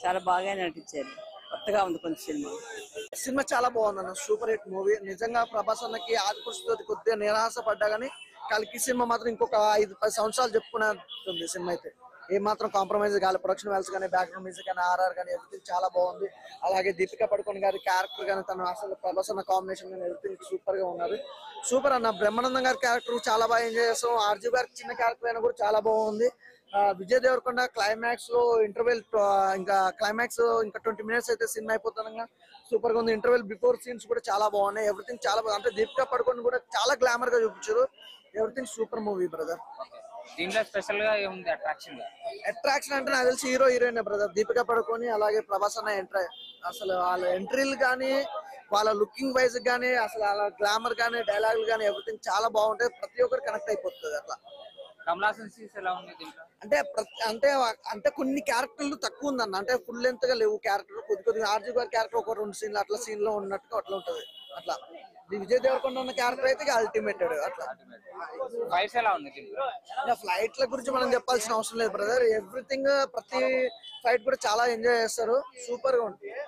చాలా బాగా నటించారు. కొత్తగా ఉంది కొంచెం సినిమా. సినిమా చాలా బాగుందన్న, సూపర్ హిట్ మూవీ. నిజంగా ప్రభాస్ అన్నకి ఆదిపురుషుతో కొద్దిగా నిరాశ పడ్డా గానీ కల్కి సినిమా మాత్రం ఇంకొక 5-10 సంవత్సరాలు చెప్పుకునేది. సినిమా అయితే ఏ మాత్రం కాంప్రమైజ్ కాలేదు. ప్రొడక్షన్ వాల్స్ కానీ, బ్యాక్గ్రౌండ్ మ్యూజిక్ కానీ, ఆర్ఆర్ కానీ ఎవ్రీథింగ్ చాలా బాగుంది. అలాగే దీపికా పడుకోన్ గారి క్యారెక్టర్ కానీ, తను అసలు ప్రభాస్ అన్న కాంబినేషన్ కానీ ఎవ్రీథింగ్ సూపర్ గా ఉన్నారు. సూపర్ అన్న. బ్రహ్మానందం గారి క్యారెక్టర్ చాలా బాగా ఎంజాయ్ చేస్తాం. ఆర్జీ గారి చిన్న క్యారెక్టర్ అయినా కూడా చాలా బాగుంది. విజయ్ దేవరకొండ క్లైమాక్స్ లో ఇంటర్వెల్, ఇంకా క్లైమాక్స్ ఇంకా 20 minutes అయితే సినిమా అయిపోతాను. సూపర్ గా ఉంది. ఇంటర్వెల్ బిఫోర్ సీన్స్ కూడా చాలా బాగున్నాయి. ఎవ్రీథింగ్ చాలా బాగుంది. అంటే దీపికా పడుకోన్ కూడా చాలా గ్లామర్ గా చూపించారు. Everything super movie brother. దీంట్లో స్పెషల్ గా ఏముంది అట్రాక్షన్ అంటే నాకు తెలిసి హీరో హీరోయిన్ బ్రదర్. దీపికా పడుకొని అలాగే ప్రభాస్ అన్న ఎంట్రీ, అసలు వాళ్ళ ఎంట్రీలు కానీ, వాళ్ళ లుకింగ్ వైజ్ కానీ, అసలు వాళ్ళ గ్లామర్ కానీ, డైలాగులు కానీ ఎవ్రీథింగ్ చాలా బాగుంటాయి. ప్రతి ఒక్కరు కనెక్ట్ అయిపోతుంది అట్లా. అంటే అంటే కొన్ని క్యారెక్టర్లు తక్కువ ఉందన్న. అంటే ఫుల్ లెంత్ గా లేవు క్యారెక్టర్. కొద్దిగా ఆర్జీ గారి క్యారెక్టర్ ఒక 2 సీన్లు అట్లా సీన్ లో ఉన్నట్టుగా అట్లా ఉంటది. అట్లా విజయ్ దేవరకొండ ఉన్న క్యారెక్టర్ అయితే అల్టిమేటెడ్. అట్లా ఫ్లైట్ల గురించి మనం చెప్పాల్సిన అవసరం లేదు బ్రదర్. ఎవ్రీథింగ్ ప్రతి ఫ్లైట్ కూడా చాలా ఎంజాయ్ చేస్తారు. సూపర్ గా ఉంటుంది.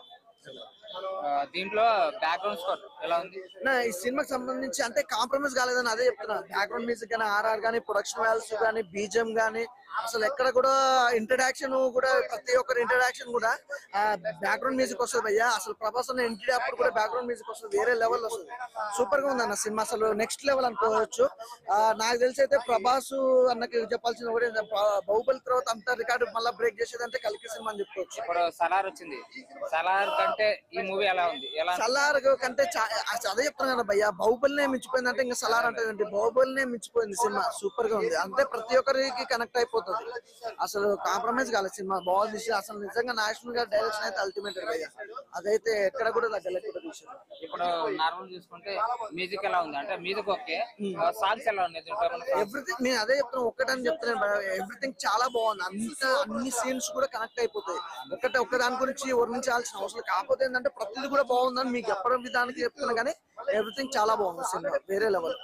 దీంట్లో బ్యాక్గ్రౌండ్ స్కోర్ ఎలా ఉంది? ఈ సినిమాకి సంబంధించి అంటే కాంప్రమైజ్ కాలేదని అదే చెప్తున్నా. బ్యాక్గ్రౌండ్ మ్యూజిక్ కానీ, ఆర్ఆర్ కానీ, ప్రొడక్షన్ వాల్యూస్ కానీ, బీజిఎం కానీ, అసలు ఎక్కడ కూడా ఇంట్రడక్షన్ కూడా, ప్రతి ఒక్కరి ఇంట్రడక్షన్ కూడా బ్యాక్గ్రౌండ్ మ్యూజిక్ వస్తుంది భయ్యా. అసలు ప్రభాస్ అన్న ఎంట్రీ అప్పుడు కూడా బ్యాక్గ్రౌండ్ మ్యూజిక్ వస్తుంది. వేరే లెవెల్ వస్తుంది. సూపర్ గా ఉంది అన్న సినిమా. అసలు నెక్స్ట్ లెవెల్ అనుకోవచ్చు. నాకు తెలిసి అయితే ప్రభాస్ అన్నకి చెప్పాల్సిన కూడా బాహుబలి తర్వాత అంత రికార్డు మళ్ళీ బ్రేక్ చేసేది అంటే కల్కి సినిమా అని చెప్పుకోవచ్చు. ఇప్పుడు సలార్ వచ్చింది. సలార్ కంటే ఈ మూవీ ఎలా ఉంది? సలార్ కంటే అదే చెప్తున్నా కదా భయ్యా, బాహుబలినే మించిపోయింది అంటే ఇంకా సలార్ అంటే బాహుబలినే మించిపోయింది సినిమా. సూపర్ గా ఉంది. అంటే ప్రతి ఒక్కరికి కనెక్ట్ అయిపోతుంది. అసలు కాంప్రమైజ్ కాలేదు సినిమా. బాగుంది. అసలు నిజంగా నేషనల్ గా డైరెక్షన్ అయితే అల్టిమేట్ భయ్యా. అదైతే ఎక్కడ కూడా తగ్గలేదు విషయం. ఇప్పుడు నార్మల్ చూసుకుంటే మ్యూజిక్ ఎలా ఉంది? అంటే మ్యూజిక్ ఓకే, సాంగ్స్ ఎలా ఉన్నాయి? ఎవ్రీథింగ్ నేను అదే చెప్తున్నా, ఒక్కటని చెప్తున్నాను. ఎవ్రీథింగ్ చాలా బాగుంది. అన్ని సీన్స్ కూడా కనెక్ట్ అయిపోతాయి. ఒక్క దాని గురించి వర్ణించాల్సిన అవసరం. కాకపోతే ఏంటంటే ప్రతిది కూడా బాగుందని మీకు చెప్పడం విధానికి చెప్తున్నా కానీ ఎవ్రీథింగ్ చాలా బాగుంది సినిమా. వేరే లెవెల్.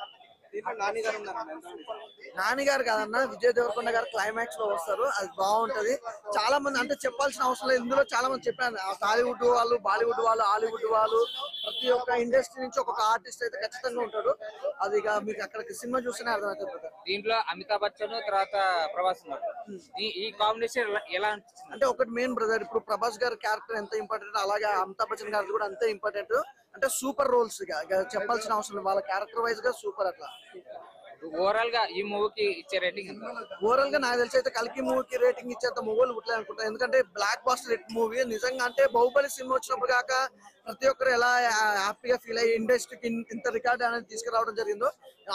నానిగారు కాదన్న, విజయ్ దేవరకొండ గారు క్లైమాక్స్ లో వస్తారు. అది బాగుంటది. చాలా మంది అంటే చెప్పాల్సిన అవసరం లేదు. ఇందులో చాలా మంది చెప్పాను. టాలీవుడ్ వాళ్ళు, బాలీవుడ్ వాళ్ళు, హాలీవుడ్ వాళ్ళు, ప్రతి ఒక్క ఇండస్ట్రీ నుంచి ఒక్కొక్క ఆర్టిస్ట్ అయితే ఖచ్చితంగా ఉంటాడు. అది మీకు అక్కడ సినిమా చూస్తేనే అర్థమవుతుంది. దీంట్లో అమితాబ్ బచ్చన్ తర్వాత ప్రభాస్ ఉన్నారు. ఈ కాంబినేషన్ ఎలా అనిపిస్తుంది? అంటే ఒకటి మెయిన్ బ్రదర్, ఇప్పుడు ప్రభాస్ గారి క్యారెక్టర్ ఎంత ఇంపార్టెంట్, అలాగే అమితాబ్ బచ్చన్ గారి కూడా అంతే ఇంపార్టెంట్. అంటే సూపర్ రోల్స్ గా చెప్పాల్సిన అవసరం లేదు. వాళ్ళ క్యారెక్టర్ వైజ్ గా సూపర్. అట్లా ఓవరాల్ గా ఈ మూవీకి ఇచ్చే రేటింగ్? ఓవరాల్ గా నాకు తెలిసి అయితే కల్కి మూవీకి రేటింగ్ ఇచ్చేంత మొగోలు పుట్టలేదు అనుకుంటా. ఎందుకంటే బ్లాక్ బాస్టర్ హిట్ మూవీ నిజంగా. అంటే బాహుబలి సినిమా వచ్చినప్పుడు కాక ప్రతి ఒక్కరు ఎలా హ్యాపీగా ఫీల్ అయ్యి ఇండస్ట్రీకి ఇంత రికార్డు అనేది తీసుకురావడం జరిగిందో,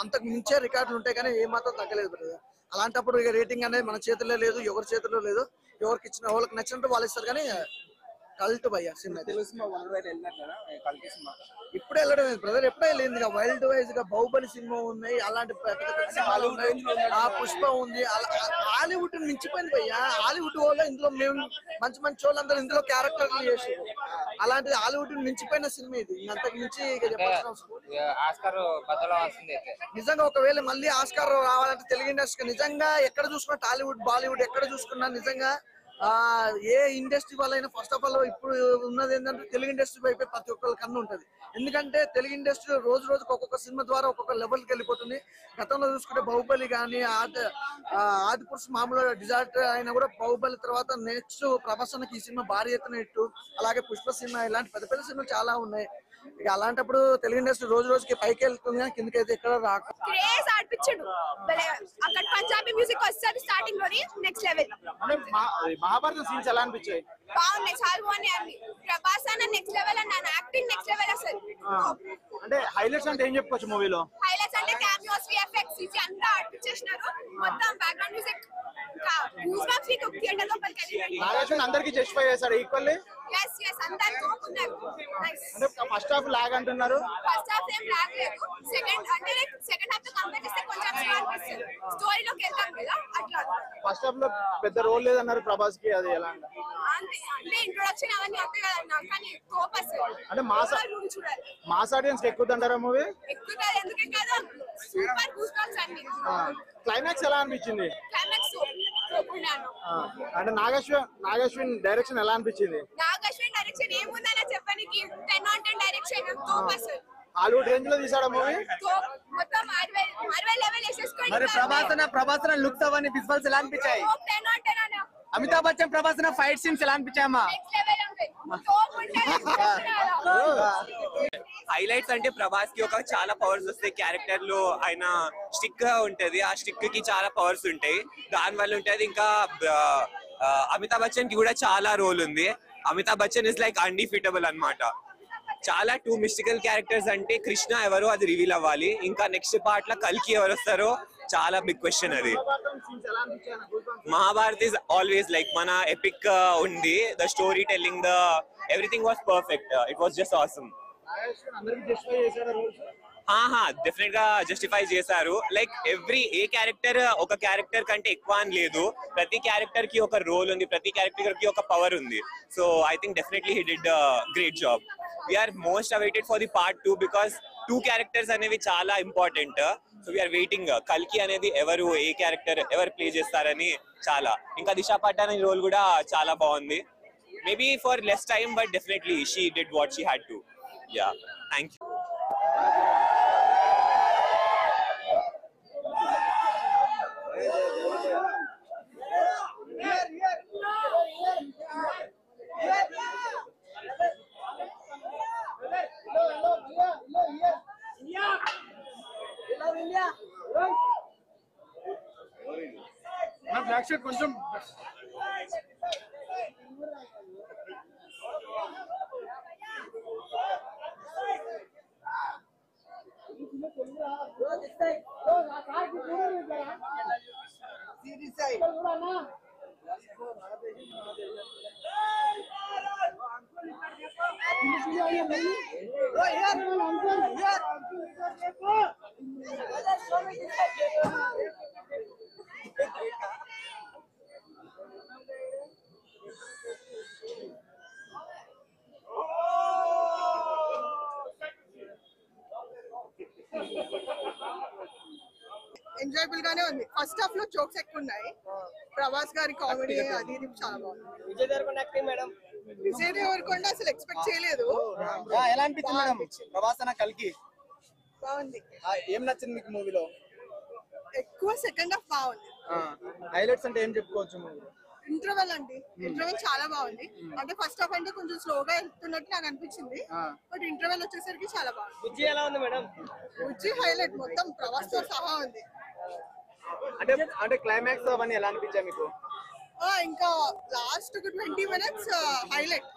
అంతకు మించే రికార్డులు ఉంటాయి కానీ ఏ మాత్రం తగ్గలేదు బ్రదర్. అలాంటప్పుడు ఇక రేటింగ్ అనేది మన చేతుల్లో లేదు, ఎవరి చేతుల్లో లేదు. ఎవరికి ఇచ్చిన వాళ్ళకి నచ్చినట్టు వాళ్ళు ఇస్తారు. కానీ కల్ట్ భయ్యా సినిమా. ఇప్పుడు వెళ్ళడం బ్రదర్, ఎప్పుడే వెళ్ళింది. వైల్డ్ వైజ్ గా బాహుబలి సినిమా ఉన్నాయి, అలాంటి పుష్ప ఉంది. హాలీవుడ్ మించిపోయింది భయ్యా. హాలీవుడ్ వాళ్ళు ఇందులో మేము మంచి మంచి వాళ్ళందరూ ఇందులో క్యారెక్టర్లు చేసారు. అలాంటిది హాలీవుడ్ మించిపోయిన సినిమా ఇది. అంతకు మించి చెప్పాల్సిన నిజంగా ఒకవేళ మళ్ళీ ఆస్కార్ రావాలంటే తెలుగు ఇండస్ట్రీ నిజంగా ఎక్కడ చూసుకున్నా, టాలీవుడ్ బాలీవుడ్ ఎక్కడ చూసుకున్నా నిజంగా ఏ ఇండస్ట్రీ వాళ్ళైనా ఫస్ట్ ఆఫ్ ఆల్ ఇప్పుడు ఉన్నది ఏంటంటే తెలుగు ఇండస్ట్రీ వైపు ప్రతి ఒక్కరి కన్ను ఉంటుంది. ఎందుకంటే తెలుగు ఇండస్ట్రీ రోజు రోజుకి ఒక్కొక్క సినిమా ద్వారా ఒక్కొక్క లెవెల్కి వెళ్ళిపోతుంది. గతంలో చూసుకుంటే బాహుబలి కానీ, ఆదిపురుషు మామూలు డిజాస్టర్ అయినా కూడా బాహుబలి తర్వాత నెక్స్ట్ ప్రభాసానికి ఈ సినిమా భారీ ఎత్తున ఇట్టు, అలాగే పుష్ప సినిమా, ఇలాంటి పెద్ద పెద్ద సినిమాలు చాలా ఉన్నాయి. ఇక అలాంటప్పుడు తెలుగు ఇండస్ట్రీ రోజు రోజుకి పైకి వెళ్తుంది, కిందకైతే ఎక్కడ రాక అక్కడ పంజాబీ మ్యూజిక్ వస్తుంది స్టార్టింగ్ లోని నెక్స్ట్ లెవెల్. మహాభారతం సీన్స్ ఎలా అనిపించాయి? బాగున్నాయి, చాలా బాగున్నాయి అన్ని. ప్రభాస్ అన్న నెక్స్ట్ లెవెల్ అన్న, యాక్టింగ్ నెక్స్ట్ లెవెల్ అసలు. అంటే హైలైట్స్ అంటే ఏం చెప్పుకోవచ్చు మూవీలో? హైలైట్స్ అంటే కెమియోస్, విఎఫ్ఎక్స్ ఇది అంతా ఆర్టించేసినారు. మొత్తం బ్యాక్గ్రౌండ్ మ్యూజిక్ థియేటర్ లోపలికి నాగార్జున అందరికి జస్టిఫై చేశారు ఈక్వల్లీ. yes అందరూ ఉన్నారు. నైస్. అంటే ఫస్ట్ హాఫ్ లాగ్ అంటున్నారు. ఫస్ట్ హాఫ్ ఏం లాగ్ లేదు. సెకండ్ హాఫ్ తో కంపేర్ చేస్తే కొంచెం స్లో అనిపిస్తుంది. స్టోరీలోకి వెళ్తాం కదా అట్లా. ఫస్ట్ హాఫ్ లో పెద్ద రోల్ లేదన్నారు ప్రభాస్ కి, అది ఎలా అంటే ఇంట్రొడక్షన్ అవన్నీ వస్తాయి కదా, కానీ కోపస్ అంటే మాస్ ఆడియన్స్ కి ఎక్కుతుంటారా మూవీ? ఎక్కుతారు, ఎందుకే కదా సూపర్ గూస్ బంప్స్ అన్ని. క్లైమాక్స్ ఎలా అనిపించింది? క్లైమాక్స్ అనుకున్నాను. అంటే నాగశ్విన్ డైరెక్షన్ ఎలా అనిపించింది? నాగశ్విన్ డైరెక్షన్ ఏముందనే చెప్పడానికి 10 on 10 డైరెక్షన్ 2%. హాలీవుడ్ రేంజ్ లో తీసాడా మూవీ? మొత్తం మార్వెల్ లెవెల్ వేసేసుకోండి. మరి ప్రభాసన లుక్స్ అవన్నీ విజువల్స్ ఎలా అనిపించాయి? 10 on 10 అన్న. అమితాబ్ బచ్చన్ ప్రభాసన ఫైట్ సీన్స్ ఎలా అనిపించాయమ్మా? నెక్స్ట్ లెవెల్ ఉంది. టాప్ ఉంటుంది. హైలైట్స్ అంటే ప్రభాస్ కి ఒక చాలా పవర్స్ వస్తాయి. క్యారెక్టర్ లో ఆయన స్టిక్ ఉంటది, ఆ స్టిక్ కి చాలా పవర్స్ ఉంటాయి, దాని వల్ల ఉంటది. ఇంకా అమితాబ్ బచ్చన్ కి కూడా చాలా రోల్ ఉంది. Amitabh Bachchan is like undefeatable అన్నమాట. చాలా 2 మిస్టికల్ క్యారెక్టర్స్ అంటే కృష్ణ ఎవరో అది రివీల్ అవ్వాలి. ఇంకా నెక్స్ట్ పార్ట్ లో కల్కి ఎవరు వస్తారో చాలా బిగ్ క్వశ్చన్ అది. మహాభారత్ ఇస్ ఆల్వేస్ లైక్ మన ఎపిక్ ఉంది. The story telling, the everything was perfect. It was just awesome. Definite గా జస్టిఫై చేశారు. లైక్ ఏ క్యారెక్టర్ ఒక క్యారెక్టర్ కంటే ఎక్కువ అని లేదు. ప్రతి క్యారెక్టర్ కి ఒక రోల్ ఉంది, ప్రతి క్యారెక్టర్ కి ఒక పవర్ ఉంది. So I think definitely he did great job. We are most awaited for the part 2 because 2 characters అనేవి చాలా ఇంపార్టెంట్. సో వీఆర్ వెయిటింగ్ కల్కి అనేది ఏ క్యారెక్టర్ ఎవరు ప్లే చేస్తారని చాలా. ఇంకా దిశా పటాని రోల్ కూడా చాలా బాగుంది. Maybe for less time but definitely she did what she had to. Yeah, thank you. Black shirt కొంచెం ఎంజాయబుల్ గానే ఉంది. ఫస్ట్ హాఫ్ లో జోక్స్ ఎక్కువ ఉన్నాయి. ప్రభాస్ గారి కామెడీ అది ఇది చాలా బాగుంది. విజయ్ దేవరకొండ అసలు ఎక్స్పెక్ట్ చేయలేదు. ఎలా అనిపించింది మేడం ప్రభాసన కల్కి? బాగుంది. ఏం నచ్చింది మీకు మూవీలో? ఎక్కువ సెకండ్ హాఫ్ బాగుంది. హైలైట్స్ అంటే ఏం చెప్పుకోవచ్చు మూవీ? ఇంటర్వెల్ అండి, ఇంటర్వెల్ చాలా బాగుంది. అంటే ఫస్ట్ హాఫ్ అంటే కొంచెం స్లోగా వెళ్తున్నట్టు నాకు అనిపించింది, బట్ ఇంటర్వెల్ వచ్చేసరికి చాలా బాగుంది. బుజ్జి ఎలా ఉంది మేడం? బుజ్జి హైలైట్ మొత్తం ప్రభాస్ తో సహా ఉంది. అంటే క్లైమాక్స్ అవన్నీ ఎలా అనిపించాయి మీకు? ఇంకా లాస్ట్ ఒక 20 minutes హైలైట్.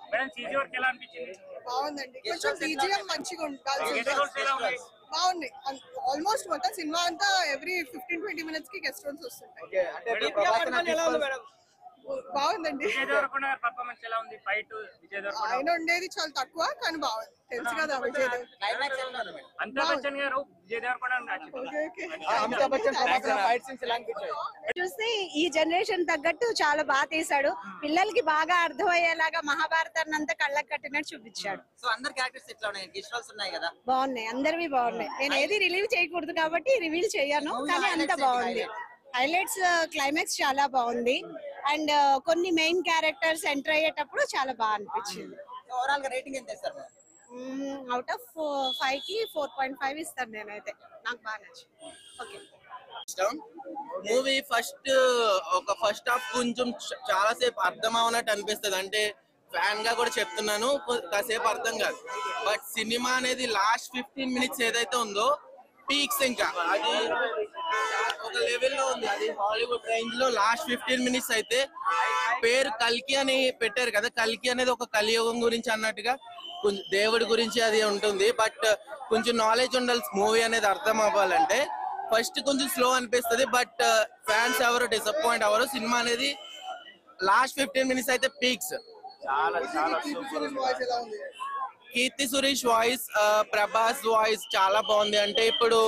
బాగుందండి. కొంచెం బీజిఎం మంచిగా ఉండాలి. బాగుంది. ఆల్మోస్ట్ మొత్తం సినిమా అంతా ఎవ్రీ 15-20 minutes కి గెస్ట్ రోల్స్ వస్తుంటాయి. బాగుందండి. ఆయన ఉండేది చాలా తక్కువ కానీ బాగుంది. తెలుసు కదా విజయ్ చూస్తే ఈ జనరేషన్ తగ్గట్టు చాలా బాగా తీసాడు. పిల్లలకి బాగా అర్థమయ్యేలాగా మహాభారతాన్ని అంతా కళ్ళకి కట్టినట్టు చూపించాడు. సో అందరి క్యారెక్టర్స్ ఎట్లా ఉన్నాయి? విజువల్స్ ఉన్నాయి కదా? బాగున్నాయి, అందరివి బాగున్నాయి. నేను ఏది రిలీవ్ చేయకూడదు కాబట్టి రివీల్ చేయను, కానీ అంత బాగుంది. హైలైట్స్ క్లైమాక్స్ చాలా బాగుంది. అండ్ కొన్ని మెయిన్ క్యారెక్టర్స్ ఎంటర్ అయ్యేటప్పుడు చాలా బాగా అనిపించింది. ఓవరాల్ గా రేటింగ్ ఎంత ఇస్తారు? అవుట్ ఆఫ్ 5 కి 4.5 ఇస్తాను నేనైతే. నాకు బాగా నచ్చింది. ఓకే. మూవీ ఫస్ట్ హాఫ్ కొంచెం చాలా సేపు అర్థం అవనట్టు అనిపిస్తుంది. అంటే ఫ్యాన్ గా కూడా చెప్తున్నాను, కాసేపు అర్థం కాదు. బట్ సినిమా అనేది లాస్ట్ 15 minutes ఏదైతే ఉందో పీక్స్, ఇంకా అది ఒక లెవెల్లో ఉంది. అది హాలీవుడ్ రేంజ్ లో లాస్ట్ 15 minutes అయితే పేరు కల్కి అని పెట్టారు కదా. కల్కి అనేది ఒక కలియుగం గురించి అన్నట్టుగా కొంచెం దేవుడి గురించి అది ఉంటుంది. బట్ కొంచెం నాలెడ్జ్ ఉండాలి మూవీ అనేది అర్థం అవ్వాలంటే. ఫస్ట్ కొంచెం స్లో అనిపిస్తుంది, బట్ ఫ్యాన్స్ ఎవరు డిసప్పాయింట్ అవ్వరు. సినిమా అనేది లాస్ట్ 15 minutes అయితే peaks. Keerthy Suresh voice, Prabhas voice చాలా బాగుంది. అంటే ఇప్పుడు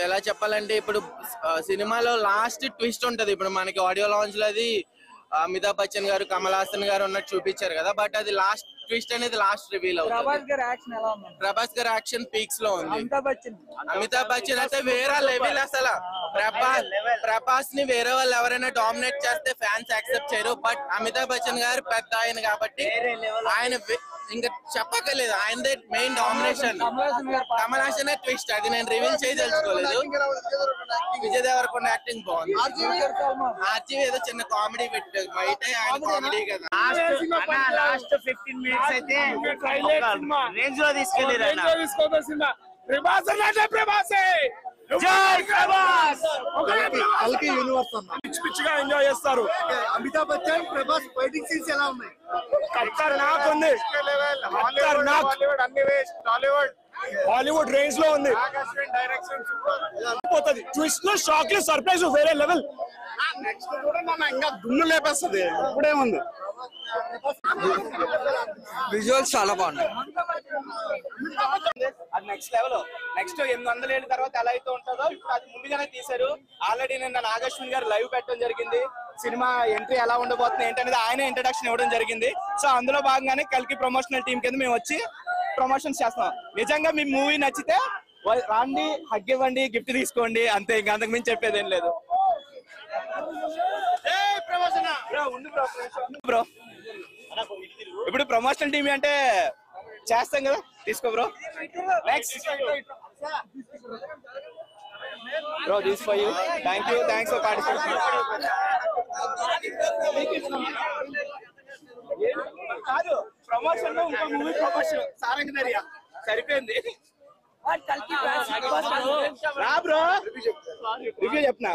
ఎలా చెప్పాలంటే, ఇప్పుడు సినిమాలో లాస్ట్ ట్విస్ట్ ఉంటది. ఇప్పుడు మనకి ఆడియో లాంచ్ లో అది అమితాబ్ బచ్చన్ గారు, కమల్ హాసన్ గారు ఉన్నట్టు చూపించారు కదా. బట్ అది లాస్ట్ ట్విస్ట్ అనేది లాస్ట్ రివీల్ అవుతుంది. ప్రభాస్ గారి యాక్షన్ పీక్స్ లో ఉంది. అమితాబ్ బచ్చన్ అయితే వేరే లెవెల్ అసలు. ప్రభాస్ ని వేరే వాళ్ళు ఎవరైనా డామినేట్ చేస్తే ఫ్యాన్స్ యాక్సెప్ట్ చేయరు. బట్ అమితాబ్ బచ్చన్ గారు పెద్ద ఆయన కాబట్టి ఆయన ఇంకా చెప్పకలేదు, ఆయనదే main domination. Kamal Haasan twist అది నేను రివీల్ చేయదలుచుకోలేదు. విజయ్ దేవరకొండ యాక్టింగ్ బాగుంది. ఆర్జీవి ఏదో చిన్న కామెడీ పెట్టారు, బయట ఆయన కామెడీ కదా. లాస్ట్ 15 minutes అయితే రేంజ్ లో తీసుకెళ్ళారు. పిచ్చిగా ఎంజాయ్ చేస్తారు. అమితాబ్ బచ్చన్ ప్రభాస్ ఫైటింగ్ సీన్స్ ఎలా ఉన్నాయి? ఖతర్నాక్ ఉంది. హాలీవుడ్ రేంజ్ లో ఉంది. పోతుంది ట్విస్ట్ లో, షాక్ లో, సర్ప్రైజ్ వేరే లెవెల్. నెక్స్ట్ కూడా మన ఇంకా దున్ను లేపేస్తుంది. ఇప్పుడేముంది, విజువల్స్ చాలా బాగున్నాయి. అది నెక్స్ట్ లెవెల్. నెక్స్ట్ 800 ఏళ్ళ తర్వాత ఎలా అయితే ఉంటుందో ఇప్పుడు అది ముందుగానే తీశారు. ఆల్రెడీ నిన్న నాగశ్విన్ గారు లైవ్ పెట్టడం జరిగింది. సినిమా ఎంట్రీ ఎలా ఉండబోతుంది ఏంటనేది ఆయన ఇంట్రడక్షన్ ఇవ్వడం జరిగింది. సో అందులో భాగంగానే కల్కి ప్రమోషనల్ టీం కింద మేము వచ్చి ప్రమోషన్స్ చేస్తాం. నిజంగా మీ మూవీ నచ్చితే రాండి, హగ్ ఇవ్వండి, గిఫ్ట్ తీసుకోండి, అంతే. ఇంకా అంతకు మించి చెప్పేది ఏం లేదు. బ్రో ఇప్పుడు ప్రమోషనల్ టీమ్ అంటే చేస్తాం కదా, తీసుకో bro. Next bro, this for you. Thank you, thanks for participation. కాదు ప్రమోషన్ లో ఇంకో మూవీ ప్రమోషన్ సారంగ్ దరియా సరిపోయింది. రా బ్రో, రివ్యూ చెప్పనా?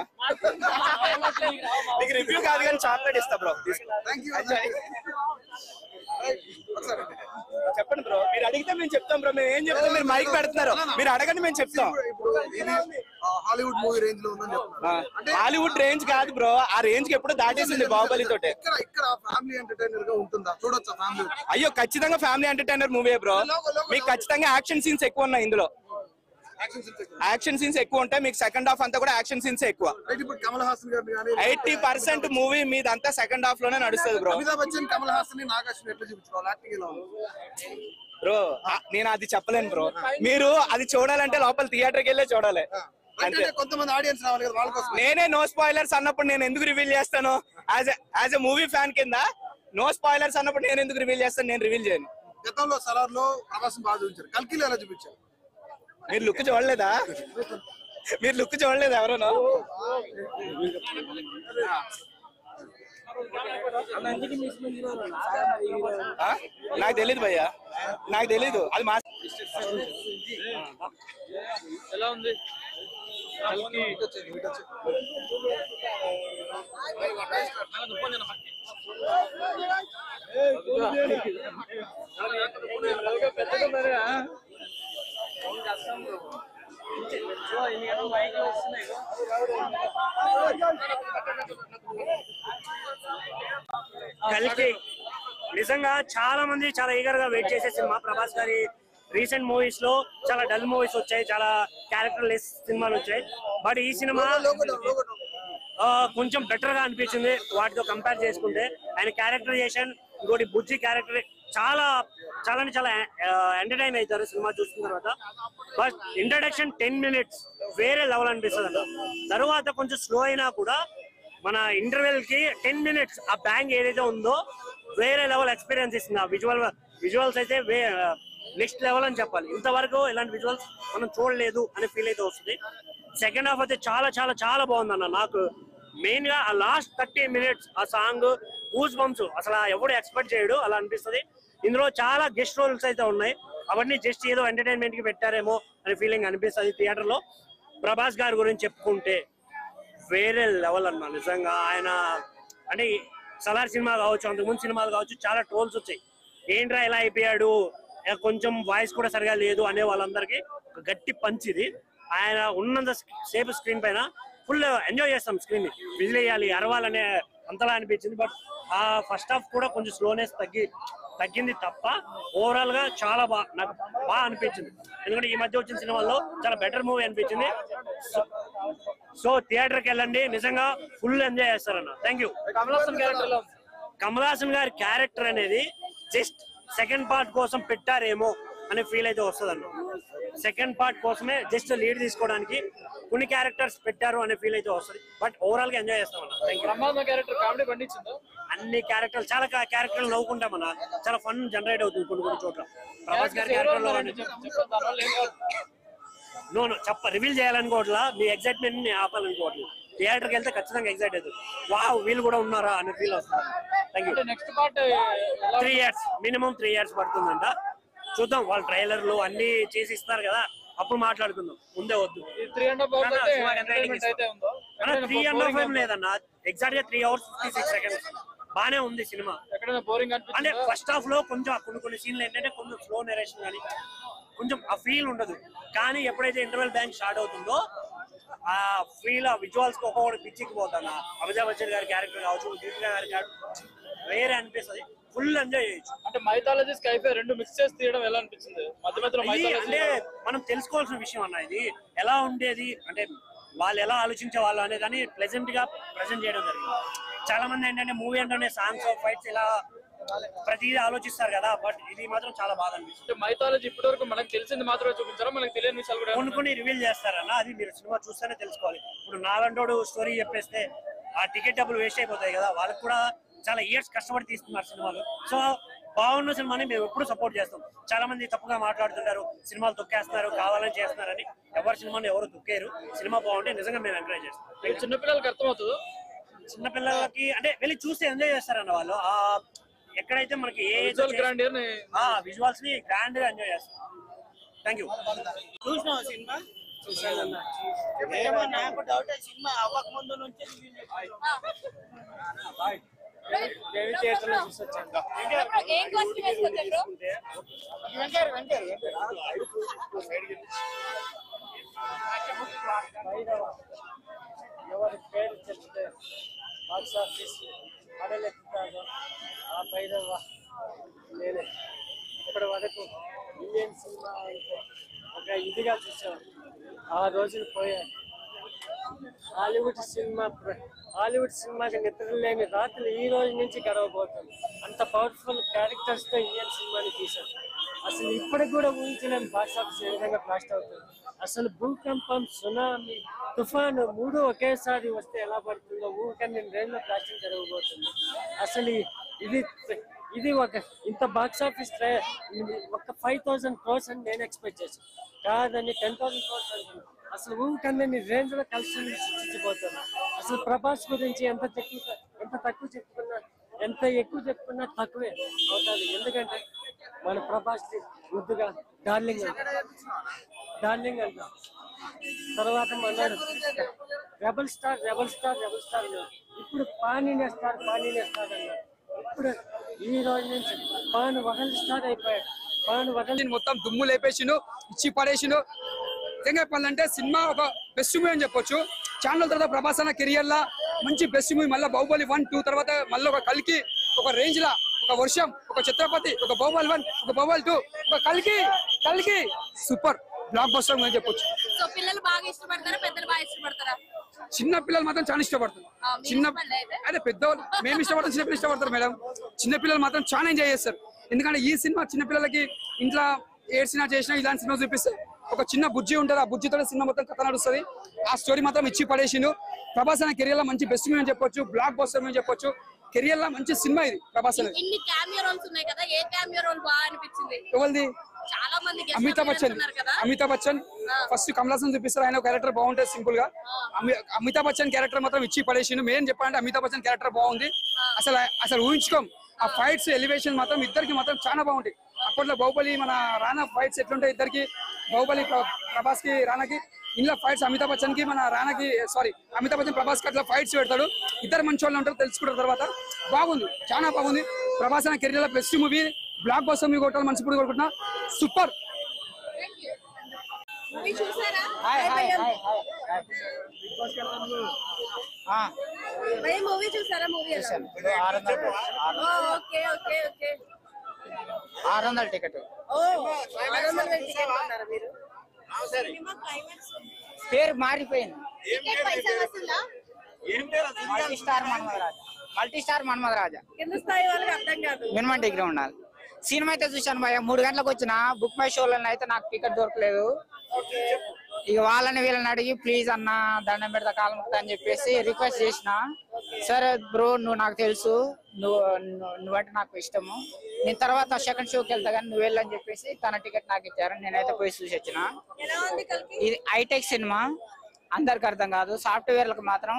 నీకు రివ్యూ కాదు కానీ చాక్లెట్ ఇస్తా బ్రో. చెప్పండి బ్రో, మీరు అడిగితే మేము చెప్తాం బ్రో. మేము ఏం చెప్తాం, మీరు మైక్ పెడుతున్నారు, మీరు అడగండి, మేము చెప్తాం. హాలీవుడ్ మూవీ రేంజ్ లో ఉందని చెప్తున్నారు. హాలీవుడ్ రేంజ్ కాదు బ్రో, ఆ రేంజ్ కి ఎప్పుడు దాటేసింది బాహుబలి తోటే. ఇక్కడ ఫ్యామిలీ ఎంటర్టైనర్ గా ఉంటుందా? చూడొచ్చా ఫ్యామిలీ? అయ్యో ఖచ్చితంగా ఫ్యామిలీ ఎంటర్టైనర్ మూవీ బ్రో. మీకు ఖచ్చితంగా యాక్షన్ సీన్స్ ఎక్కువ ఉన్నాయి ఇందులో. యాక్షన్ సీన్స్ ఎక్కువ ఉంటాయి మీకు. సెకండ్ హాఫ్ అంతా కూడా యాక్షన్ సీన్స్ ఎక్కువ. 80% మూవీ మీద అంతా సెకండ్ హాఫ్ లోనే నడుస్తుంది బ్రో. అమితాబ్ బచ్చన్, కమల్ హాసన్, నాగార్జున ఎట్లా చూపించుకోవాలి? యాక్టింగ్ ఎలా ఉంది బ్రో? నేను అది చెప్పలేను బ్రో. మీరు అది చూడాలంటే లోపల థియేటర్కి వెళ్ళే చూడాలి. కొంతమంది ఆడియన్స్ రావాలి కదా, వాళ్ళ కోసం. నేనే నో స్పాయిలర్స్ అన్నప్పుడు నేను ఎందుకు రివీల్ చేస్తాను? యాజ్ ఎ మూవీ ఫ్యాన్ కింద నో స్పాయిలర్స్ అన్నప్పుడు నేను ఎందుకు రివీల్ చేస్తాను? నేను రివీల్ చేయను. గతంలో సలార్ లో ప్రభాస్ బాగా చూపించారు, కల్కిలో ఎలా చూపించారు? మీరు లుక్ చూడలేదా? మీరు లుక్ చూడలేదు ఎవరన్నా? నాకు తెలీదు భయ్యా, నాకు తెలీదు. అది మా ఎలా ఉంది? కల్కి నిజంగా చాలా మంది చాలా ఈగర్ గా వెయిట్ చేసే సినిమా. ప్రభాస్ గారి రీసెంట్ మూవీస్ లో చాలా డల్ మూవీస్ వచ్చాయి, చాలా క్యారెక్టర్ లెస్ సినిమాలు వచ్చాయి. బట్ ఈ సినిమా కొంచెం బెటర్ గా అనిపించింది వాటితో కంపేర్ చేసుకుంటే. ఆయన క్యారెక్టరైజేషన్, ఇంకోటి బుజ్జి క్యారెక్టర్ చాలా చాలా చాలా ఎంటర్టైన్ అవుతారు సినిమా చూసిన తర్వాత. బట్ ఇంట్రడక్షన్ 10 minutes వేరే లెవెల్ అనిపిస్తుంది అన్న. తర్వాత కొంచెం స్లో అయినా కూడా మన ఇంటర్వెల్ కి 10 minutes ఆ బ్యాంగ్ ఏదైతే ఉందో వేరే లెవెల్ ఎక్స్పీరియన్స్ ఇస్తుంది. ఆ విజువల్స్ అయితే నెక్స్ట్ లెవెల్ అని చెప్పాలి. ఇంతవరకు ఇలాంటి విజువల్స్ మనం చూడలేదు అనే ఫీల్ అయితే వస్తుంది. సెకండ్ హాఫ్ అయితే చాలా చాలా చాలా బాగుంది అన్న. నాకు మెయిన్ గా ఆ లాస్ట్ 30 minutes ఆ సాంగ్ గూస్ బంప్స్ అసలు ఎవడు ఎక్స్పెక్ట్ చేయడు అలా అనిపిస్తుంది. ఇందులో చాలా గెస్ట్ రోల్స్ అయితే ఉన్నాయి, అవన్నీ జస్ట్ ఏదో ఎంటర్టైన్మెంట్ కి పెట్టారేమో అనే ఫీలింగ్ అనిపిస్తుంది థియేటర్ లో. ప్రభాస్ గారి గురించి చెప్పుకుంటే వేరే లెవెల్ అన్న. నిజంగా ఆయన అంటే సలార్ సినిమా కావచ్చు, అంతకుముందు సినిమాలు కావచ్చు, చాలా ట్రోల్స్ వచ్చాయి. ఏంట్రా ఇలా అయిపోయాడు, కొంచెం వాయిస్ కూడా సరిగా లేదు అనే వాళ్ళందరికీ ఒక గట్టి పంచ్ ఇది. ఆయన ఉన్నంత సేపు స్క్రీన్ పైన ఫుల్ ఎంజాయ్ చేస్తాం. స్క్రీన్ ని విజిల్ వేయాలి, అరవాలనే అంతలా అనిపించింది. బట్ ఆ ఫస్ట్ హాఫ్ కూడా కొంచెం స్లోనెస్ తగ్గింది తప్ప ఓవరాల్ గా చాలా నాకు బాగా అనిపించింది. ఎందుకంటే ఈ మధ్య వచ్చిన సినిమాల్లో చాలా బెటర్ మూవీ అనిపించింది. సో థియేటర్కి వెళ్ళండి, నిజంగా ఫుల్ ఎంజాయ్ చేస్తారన్న. Thank you. కమల్ హాసన్ గారి క్యారెక్టర్ అనేది జస్ట్ సెకండ్ పార్ట్ కోసం పెట్టారేమో అనే ఫీల్ అయితే వస్తుంది అన్న. సెకండ్ పార్ట్ కోసమే జస్ట్ లీడ్ తీసుకోవడానికి కొన్ని క్యారెక్టర్స్ పెట్టారు అనే ఫీల్ అయితే వస్తుంది. బట్ ఓవరాల్ గా ఎంజాయ్ చేస్తాం అన్న. అన్ని క్యారెక్టర్లు చాలా క్యారెక్టర్లు నవ్వుకుంటాం అన్న. చాలా ఫన్ జనరేట్ అవుతుంది కొన్ని చోట్ల. ప్రభాస్ గారి క్యారెక్టర్ లో రివీల్ చేయాలనుకోవట్లా, మీ ఎగ్జైట్మెంట్ ని ఆపాలనుకోవట్లేదు. థియేటర్కి వెళ్తే ఖచ్చితంగా ఎగ్జైట్ అవుతుంది. వావ్ వీళ్ళు కూడా ఉన్నారా అనే ఫీల్ వస్తుంది. Thank you. Next part 3 years minimum 3 years పడుతుందంట. చూద్దాం, వాళ్ళు ట్రైలర్లు అన్ని చేసి ఇస్తారు కదా, అప్పుడు మాట్లాడుకుందాం. ముందే వద్దు. 3.5 లేదన్నా, ఎగ్జాక్ట్ గా 3 hours 56 seconds. బానే ఉంది సినిమా. అంటే ఫస్ట్ హాఫ్ లో కొంచెం కొన్ని సీన్లు ఏంటంటే కొంచెం స్లో నెరేషన్ కానీ కొంచెం ఆ ఫీల్ ఉండదు. కానీ ఎప్పుడైతే ఇంటర్వెల్ బ్యాంక్ స్టార్ట్ అవుతుందో ఆ ఫీల్, ఆ విజువల్స్ కి ఒక్కొక్కటి పిచ్చికి పోతాను. అమితాబ్ బచ్చన్ గారి క్యారెక్టర్ కావచ్చు, దీపికా గారి క్యారెక్టర్ వేరే అనిపిస్తుంది. ఫుల్ ఎంజాయ్ చేయొచ్చు. అంటే మైథాలజీ స్కైఫై రెండు మిక్స్ చేసి తీయడం ఎలా అనిపించింది? అంటే మనం తెలుసుకోవాల్సిన విషయం అన్న. ఇది ఎలా ఉండేది అంటే వాళ్ళు ఎలా ఆలోచించే వాళ్ళు అనే దాన్ని ప్లెజెంట్ గా ప్రెజెంట్ చేయడం జరిగింది. చాలా మంది ఏంటంటే మూవీ అంటేనే సాంగ్స్ ఫైట్స్ ఇలా ప్రతిదీ ఆలోచిస్తారు కదా, బట్ ఇది మాత్రం చాలా బాగా అనిపిస్తుంది. మైథాలజీ ఇప్పటి వరకు మనకు తెలిసింది మాత్రమే చూపించారా, మనకు తెలియని విషయాలు కూడా కొన్ని రివీల్ చేస్తారన్న. అది మీరు సినిమా చూస్తేనే తెలుసుకోవాలి. ఇప్పుడు నాలంటోడు స్టోరీ చెప్పేస్తే ఆ టికెట్ డబ్బులు వేస్ట్ అయిపోతాయి కదా. వాళ్ళకి కూడా చాలా ఇయర్స్ కష్టపడి తీస్తున్నారు సినిమాలు. సో బాగున్న సినిమాని మేము ఎప్పుడు సపోర్ట్ చేస్తాం. చాలా మంది తప్పుగా మాట్లాడుతుంటారు, సినిమాలు తొక్కేస్తున్నారు, కావాలని చేస్తున్నారని. ఎవరి సినిమాని ఎవరు తొక్కేరు. సినిమా బాగుంటే నిజంగా మేము ఎంకరేజ్ చేస్తాం. చిన్నపిల్లలకి అర్థమవుతుంది. చిన్నపిల్లలకి అంటే వెళ్ళి చూస్తే ఎంజాయ్ చేస్తారన్న వాళ్ళు. ఎక్కడైతే మనకి ఏ విజువల్స్ ని గ్రాండ్ గా ఎంజాయ్ చేస్తాం. Thank you. చూసినావు సినిమా? చూసానన్నా. ఏమో నాకు డౌట్, సినిమా అవ్వక ముందు నుంచి ఎవరి పేరు చెప్తే బాక్స్ ఆఫీస్ అడలెత్తుతారో ఆ పైదవ్వ నేనే. ఇప్పటి వరకు ఇండియన్ సినిమా అంటే ఒక ఇదిగా చూసాను. ఆ రోజులు పోయాయి. హాలీవుడ్ సినిమాకి నిద్రలేని రాత్రులు ఈ రోజు నుంచి గడవబోతుంది. అంత పవర్ఫుల్ క్యారెక్టర్స్ తో ఇండియన్ సినిమాని తీశారు. అసలు ఇప్పటికి కూడా ఊహించలేని బాక్స్ ఆఫీస్ ఏ విధంగా బ్లాస్ట్ అవుతుంది. అసలు భూకంపం, సునామీ, తుఫాను 3 ఒకేసారి వస్తే ఎలా పడుతుందో ఊరికని రేంజ్లో బ్లాస్టింగ్ జరగబోతుంది. అసలు ఇది ఒక ఇంత బాక్స్ ఆఫీస్ ఒక 5,000 crores అని నేను ఎక్స్పెక్ట్ చేశాను. కాదని 10,000 crores అంటున్నాను. అసలు ఊరికని రేంజ్ లో కలిసి సృష్టించిపోతాను. అసలు ప్రభాస్ గురించి ఎంత తక్కువ చెప్పుకున్నా, ఎంత ఎక్కువ చెప్పుకున్నా తక్కువే అవుతుంది. ఎందుకంటే మన ప్రభాస్ ముద్దుగా డార్లింగ్ అంట. తర్వాత అన్నాడు రెబల్ స్టార్. ఇప్పుడు పానీనే స్టార్ అన్నాడు. ఇప్పుడు ఈ రోజు నుంచి పాను వగల్ స్టార్ అయిపోయాడు. పాను వగల్ మొత్తం దుమ్ము లేపేసిండు, ఇచ్చి పడేసిండు. నిజంగా చెప్పాలంటే సినిమా ఒక బెస్ట్ మూవీ అని చెప్పొచ్చు. ఛానల్ తర్వాత ప్రభాస్ అన్న కెరియర్ లా మంచి బెస్ట్ మూవీ. మళ్ళీ బాహుబలి 1, 2 తర్వాత మళ్ళీ ఒక కల్కి, ఒక రేంజ్ లా, ఒక వర్షం, ఒక ఛత్రపతి, ఒక బాహుబలి 1, ఒక బాహుబలి 2, ఒక కల్కి సూపర్ బ్లాక్ బస్టర్ అని చెప్పొచ్చు. సో పిల్లలు బాగా ఇష్టపడతారా, పెద్దలు బాగా ఇష్టపడతారా? చిన్న పిల్లలు మాత్రం చాలా ఇష్టపడతారు. అదే పెద్దవాళ్ళు మేము ఇష్టపడతాం, చిన్న పిల్లలు ఇష్టపడతారు మేడం. చిన్న పిల్లలు మాత్రం చాలా ఎంజాయ్ చేస్తారు. ఎందుకంటే ఈ సినిమా చిన్న పిల్లలకి ఇంట్లో ఏడ్చినా చేసినా ఇలాంటి సినిమా చూపిస్తే ఒక చిన్న బుజ్జి ఉంటుంది. ఆ బుజ్జితో సినిమా మొత్తం కథ నడుస్తుంది. ఆ స్టోరీ మాత్రం ఇచ్చి పడేసిండు. ప్రభాస్ అనే కెరియర్ లో మంచి బెస్ట్ మూవీ అని చెప్పొచ్చు, బ్లాక్ బస్టర్ అని చెప్పొచ్చు. కెరియర్ లో మంచి సినిమా ఇది ప్రభాస్ అనేది. ఇన్ని కెమియో రోల్స్ ఉన్నాయి కదా, ఏ కెమియో రోల్ బాగా అనిపించింది? ఎవరిది? చాలా మంది అమితాబ్ బచ్చన్ ఫస్ట్ కమల్ హాసన్ చూపిస్తారు. ఆయన క్యారెక్టర్ బాగుంటుంది సింపుల్ గా. అమితాబ్ బచ్చన్ క్యారెక్టర్ మాత్రం ఇచ్చి పడేసిండు. మెయిన్ చెప్పాలంటే అమితాబ్ బచ్చన్ క్యారెక్టర్ బాగుంది. అసలు ఊహించుకోం. ఆ ఫైట్స్ ఎలివేషన్ మాత్రం ఇద్దరికి మాత్రం చాలా బాగుంటాయి. అప్పట్లో బాహుబలి మన రానా ఫైట్స్ ఎట్లుంటాయి ఇద్దరికి, బాహుబలి ప్రభాస్ కి రానాకి, ఇంట్లో ఫైట్స్ అమితాబ్ బచ్చన్ కి మన రానాకి అమితాబ్ బచ్చన్ ప్రభాస్ కి అట్లా ఫైట్స్ పెడతాడు. ఇద్దరు మంచి వాళ్ళు ఉంటారు, తెలుసుకుంటారు. తర్వాత బాగుంది, చాలా బాగుంది. ప్రభాస్ అనే కెరీర్ లో best movie, block buster movie కొట్టాలి, మంచి పూడి కొట్టుకుంటున్నా. సూపర్. మూవీ చూసారా? Movie 600 ticket. పేరు మారిపోయింది. Multi star Manmadha Raja. కింద స్థాయి వాళ్ళకి అర్థం కాదు. మినిమం డిగ్రీ ఉండాలి. సినిమా అయితే చూశాను భయ 3 గంటలకు వచ్చిన బుక్ మై షోలో అయితే నాకు టికెట్ దొరకలేదు. ఇక వాళ్ళని వీళ్ళని అడిగి ప్లీజ్ అన్న దండం పెడతా కాలం అని చెప్పేసి రిక్వెస్ట్ చేసిన. సరే బ్రో నువ్వు నాకు తెలుసు, నువ్వంటే నాకు ఇష్టము, నేను తర్వాత సెకండ్ షోకి వెళ్తా కానీ నువ్వు వెళ్ళని చెప్పేసి తన టికెట్ నాకు ఇచ్చారు. నేనైతే పోయి చూసి వచ్చిన. ఇది హైటెక్ సినిమా, అందరికి అర్థం కాదు, సాఫ్ట్వేర్లకు మాత్రం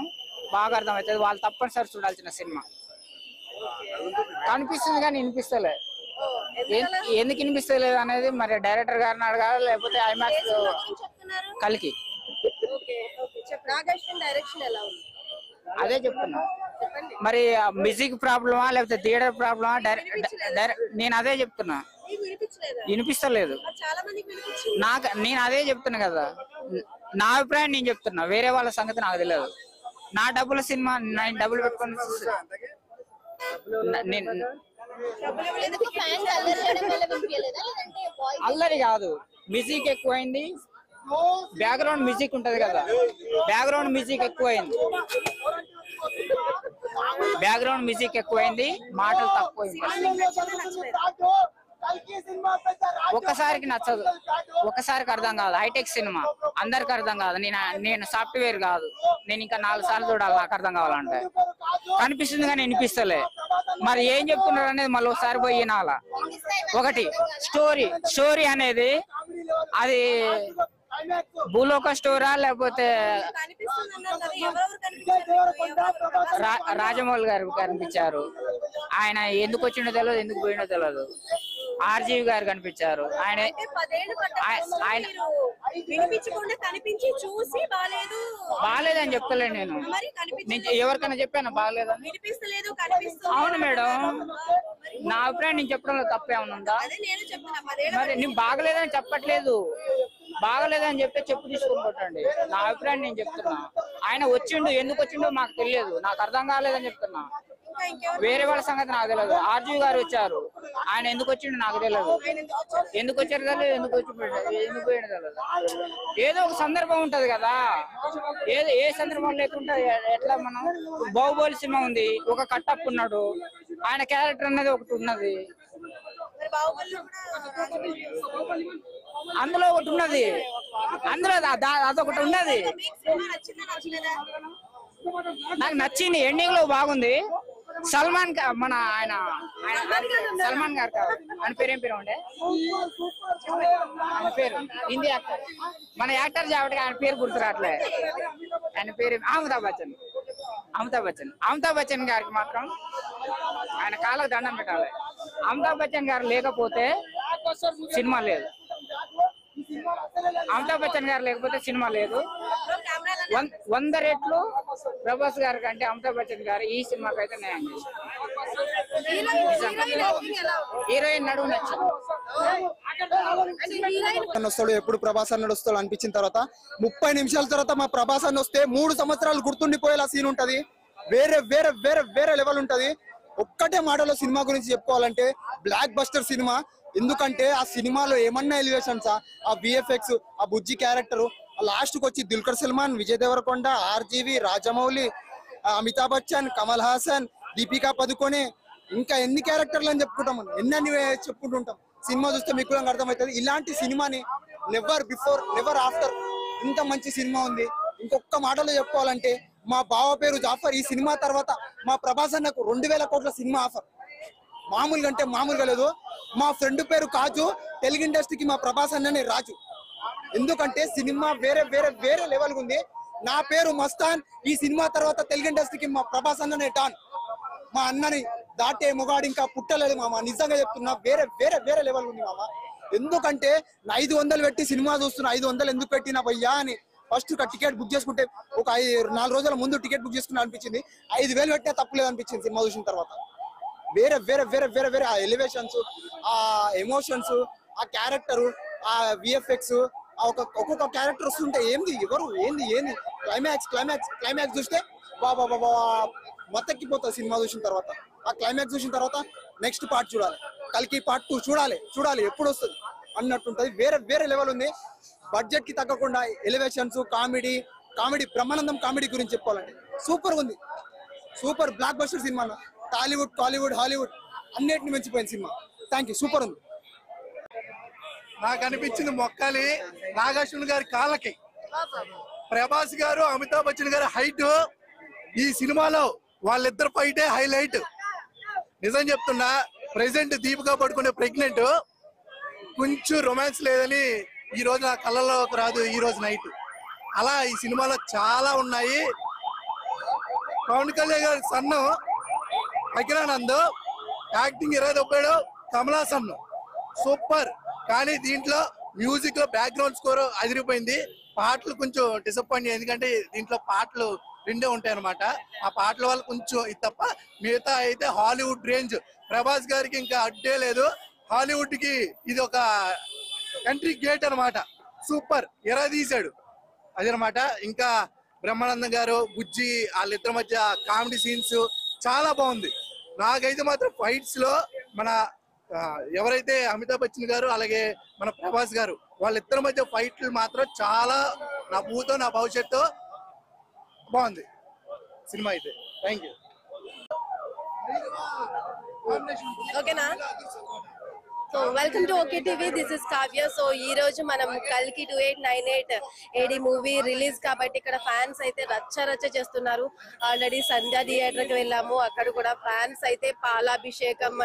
బాగా అర్థం అవుతుంది. వాళ్ళు తప్పనిసరి చూడాల్సిన సినిమా. కనిపిస్తుంది కానీ వినిపిస్తలే. ఎందుకు వినిపిస్తలేదు అనేది మరి డైరెక్టర్ గారిని అడగాలి, లేకపోతే ఐమాక్స్ కలికి. అదే చెప్తున్నా, మరి మ్యూజిక్ ప్రాబ్లమా లేకపోతే థియేటర్ ప్రాబ్లమా, నేను అదే చెప్తున్నా, వినిపిస్తలేదు నేను అదే చెప్తున్నా కదా. నా అభిప్రాయం నేను చెప్తున్నా, వేరే వాళ్ళ సంగతి నాకు తెలియదు. నా డబ్బుల సినిమా నేను డబ్బులు పెట్టుకొని అల్లరి కాదు, మ్యూజిక్ ఎక్కువైంది, బ్యాక్గ్రౌండ్ మ్యూజిక్ ఉంటది కదా, బ్యాక్గ్రౌండ్ మ్యూజిక్ ఎక్కువైంది, బ్యాక్గ్రౌండ్ మ్యూజిక్ ఎక్కువైంది, మాటలు తక్కువైంది. ఒక్కసారికి నచ్చదు, ఒక్కసారికి అర్థం కాదు. హైటెక్ సినిమా అందరికి అర్థం కాదు. నేను సాఫ్ట్వేర్ కాదు, నేను ఇంకా 4 సార్లు చూడాలి నాకు అర్థం కావాలంటే. కనిపిస్తుంది కానీ వినిపిస్తలే. మరి ఏం చెప్తున్నారు అనేది మళ్ళీ ఒకసారి పోయి వినాలా. ఒకటి స్టోరీ అనేది అది భూలోక స్టోరా లేకపోతే రాజమౌళి గారు కనిపించారు. ఆయన ఎందుకు వచ్చిండో తెలియదు, ఎందుకు పోయినో తెలియదు. ఆర్జీవి గారు కనిపించారు. ఆయన బాగాలేదని చెప్తలేను నేను ఎవరికైనా చెప్పాను బాగాలేదని. అవును మేడం, నా అభిప్రాయం నేను చెప్పడంలో తప్పేమన్నా ఉందా? మరి నేను బాగలేదని చెప్పట్లేదు, బాగలేదని చెప్తే చెప్పు తీసుకుని కొట్టండి. నా అభిప్రాయం నేను చెప్తున్నా. ఆయన వచ్చిండు, ఎందుకు వచ్చిండో మాకు తెలియదు, నాకు అర్థం కాలేదని చెప్తున్నా. వేరే వాళ్ళ సంగతి నాకు తెలియదు. ఆర్జీవి గారు వచ్చారు, ఆయన ఎందుకు వచ్చిండు నాకు తెలియదు, ఎందుకు వచ్చారు తెలియదు, ఎందుకు పోయిన తెలియదు. ఏదో ఒక సందర్భం ఉంటది కదా, ఏ సందర్భం లేకుండా ఎట్లా. మనం బాహుబలి సినిమా ఉంది, ఒక కట్టప్ ఉన్నాడు, ఆయన క్యారెక్టర్ అనేది ఒకటి ఉన్నది, అందులో ఒకటి ఉన్నది, అందులో అదొకటి ఉన్నది. నాకు నచ్చింది, ఎండింగ్ లో బాగుంది. సల్మాన్ మన ఆయన సల్మాన్ గారు కాదు, ఆయన పేరు ఏం పేరు ఉండే, ఆయన పేరు హిందీ యాక్టర్, మన యాక్టర్ కాబట్టి ఆయన పేరు గుర్తురాట్లే. ఆయన పేరు అమితాబ్ బచ్చన్ గారికి మాత్రం ఆయన కాళ్ళకు దండం పెట్టాలి. అమితాబ్ బచ్చన్ గారు లేకపోతే సినిమా లేదు, అమితాబ్ బచ్చన్ గారు లేకపోతే సినిమా లేదు. 100 రెట్లు ప్రభాస్ గారి కంటే అమితాబ్ బచ్చన్ గారు ఈ సినిమాకి అయితే న్యాయం చేశారు. హీరోయిన్ నడువు నచ్చింది. వస్తాడు ఎప్పుడు ప్రభాస్ అన్న వస్తాడు అనిపించిన తర్వాత 30 నిమిషాల తర్వాత మా ప్రభాస్ అన్న వస్తే 3 సంవత్సరాలు గుర్తుండిపోయేలా సీన్ ఉంటది. వేరే వేరే వేరే వేరే లెవెల్ ఉంటది. ఒక్కటే మాటలో సినిమా గురించి చెప్పుకోవాలంటే బ్లాక్ బస్టర్ సినిమా. ఎందుకంటే ఆ సినిమాలో ఏమన్నా ఎలివేషన్స్, ఆ విఎఫ్ఎక్స్, ఆ బుజ్జి క్యారెక్టర్, లాస్ట్ కు వచ్చి దుల్కర్ సల్మాన్, విజయ్ దేవరకొండ, ఆర్జీవి, రాజమౌళి, అమితాబ్ బచ్చన్, కమల్ హాసన్, దీపికా పదుకొనే, ఇంకా ఎన్ని క్యారెక్టర్లు అని చెప్పుకుంటాం, ఎన్ని చెప్పుకుంటుంటాం. సినిమా చూస్తే మీకు కూడా అర్థమవుతుంది. ఇలాంటి సినిమాని నెవర్ బిఫోర్ నెవర్ ఆఫ్టర్ ఇంత మంచి సినిమా ఉంది. ఇంకొక మాటలో చెప్పుకోవాలంటే మా బావ పేరు జాఫర్ ఈ సినిమా తర్వాత మా ప్రభాస్ అన్నకు 2000 కోట్ల సినిమా ఆఫర్. మామూలుగా అంటే మామూలుగా లేదు. మా ఫ్రెండ్ పేరు కాజు, తెలుగు ఇండస్ట్రీకి మా ప్రభాస్ అన్ననే రాజు. ఎందుకంటే సినిమా వేరే వేరే వేరే లెవెల్ ఉంది. నా పేరు మస్తాన్, ఈ సినిమా తర్వాత తెలుగు ఇండస్ట్రీకి మా ప్రభాస్ అన్ననే టాన్. మా అన్నని దాటే మొగాడు ఇంకా పుట్టలేదు మామ, నిజంగా చెప్తున్నా. వేరే వేరే వేరే లెవెల్ ఉంది మామ. ఎందుకంటే 500 పెట్టి సినిమా చూస్తున్నా, 500 ఎందుకు పెట్టినా భయ్యా అని ఫస్ట్ టికెట్ బుక్ చేసుకుంటే ఒక 4 రోజుల ముందు టికెట్ బుక్ చేసుకున్నా అనిపించింది. 5000 పెట్టినా తప్పులేదు అనిపించింది సినిమా చూసిన తర్వాత. వేరే వేరే వేరే వేరే వేరే ఆ ఎలివేషన్స్, ఆ ఎమోషన్స్, ఆ క్యారెక్టర్, ఆ విఎఫ్ఎక్స్, ఒక్కొక్క క్యారెక్టర్ వస్తుంటే ఏంది ఎవరు ఏంది ఏంది క్లైమాక్స్ చూస్తే బాబా బాబా మొత్తెక్కిపోతుంది సినిమా చూసిన తర్వాత. ఆ క్లైమాక్స్ చూసిన తర్వాత నెక్స్ట్ పార్ట్ చూడాలి, కల్కి పార్ట్ 2 చూడాలి ఎప్పుడు వస్తుంది అన్నట్టుంటది. వేరే వేరే లెవెల్ ఉంది. బడ్జెట్ కి తగ్గకుండా ఎలివేషన్స్, కామెడీ బ్రహ్మానందం కామెడీ గురించి చెప్పుకోవాలంటే సూపర్ ఉంది. Super block buster cinema. Tollywood, Kollywood, Hollywood అన్నిటిని మించిపోయిన సినిమా. థ్యాంక్ యూ, సూపర్ ఉంది. నాకు అనిపించింది మొక్కాలి నాగార్జున గారి కాళ్ళకి. ప్రభాస్ గారు అమితాబ్ బచ్చన్ గారి హైట్ ఈ సినిమాలో వాళ్ళిద్దరు ఫైటే హైలైట్. నిజం చెప్తున్నా, ప్రెసెంట్ దీపికా పడుకునే ప్రెగ్నెంట్, కొంచెం రొమాన్స్ లేదని ఈ రోజు నా కళ్ళలో రాదు ఈ రోజు నైట్. అలా ఈ సినిమాలో చాలా ఉన్నాయి. పవన్ కళ్యాణ్ గారి సన్ను అఖిలానంద్ యాక్టింగ్ 20 కమలాసన్ సూపర్. కానీ దీంట్లో మ్యూజిక్ లో బ్యాక్గ్రౌండ్ స్కోర్ అదిరిపోయింది. పాటలు కొంచెం డిసప్పాయింట్, ఎందుకంటే దీంట్లో పాటలు 2 ఉంటాయి అనమాట. ఆ పాటల వల్ల కొంచెం ఇది తప్ప మిగతా అయితే హాలీవుడ్ రేంజ్. ప్రభాస్ గారికి ఇంకా అడ్డే లేదు. హాలీవుడ్ కి ఇది ఒక ఎంట్రీ గేట్ అనమాట. సూపర్ ఎరా తీశాడు అదనమాట. ఇంకా బ్రహ్మానందం గారు బుజ్జి వాళ్ళిద్దరి మధ్య కామెడీ సీన్స్ చాలా బాగుంది. నాకైతే మాత్రం ఫైట్స్ లో మన ఎవరైతే అమితాబ్ బచ్చన్ గారు అలాగే మన ప్రభాస్ గారు వాళ్ళిద్దరి మధ్య ఫైట్లు మాత్రం చాలా నా భూతో నా భవిష్యత్తు బాగుంది సినిమా అయితే. Thank you. ఓకేనా? So welcome to okay TV, this is Kavya. So ఈ రోజు మనం కల్కి 2898 AD మూవీ రిలీజ్ కాబట్టి ఇక్కడ ఫ్యాన్స్ అయితే రచ్చ చేస్తున్నారు. ఆల్రెడీ సంధ్య థియేటర్ కి వెళ్ళాము, అక్కడ కూడా ఫ్యాన్స్ అయితే పాలాభిషేకం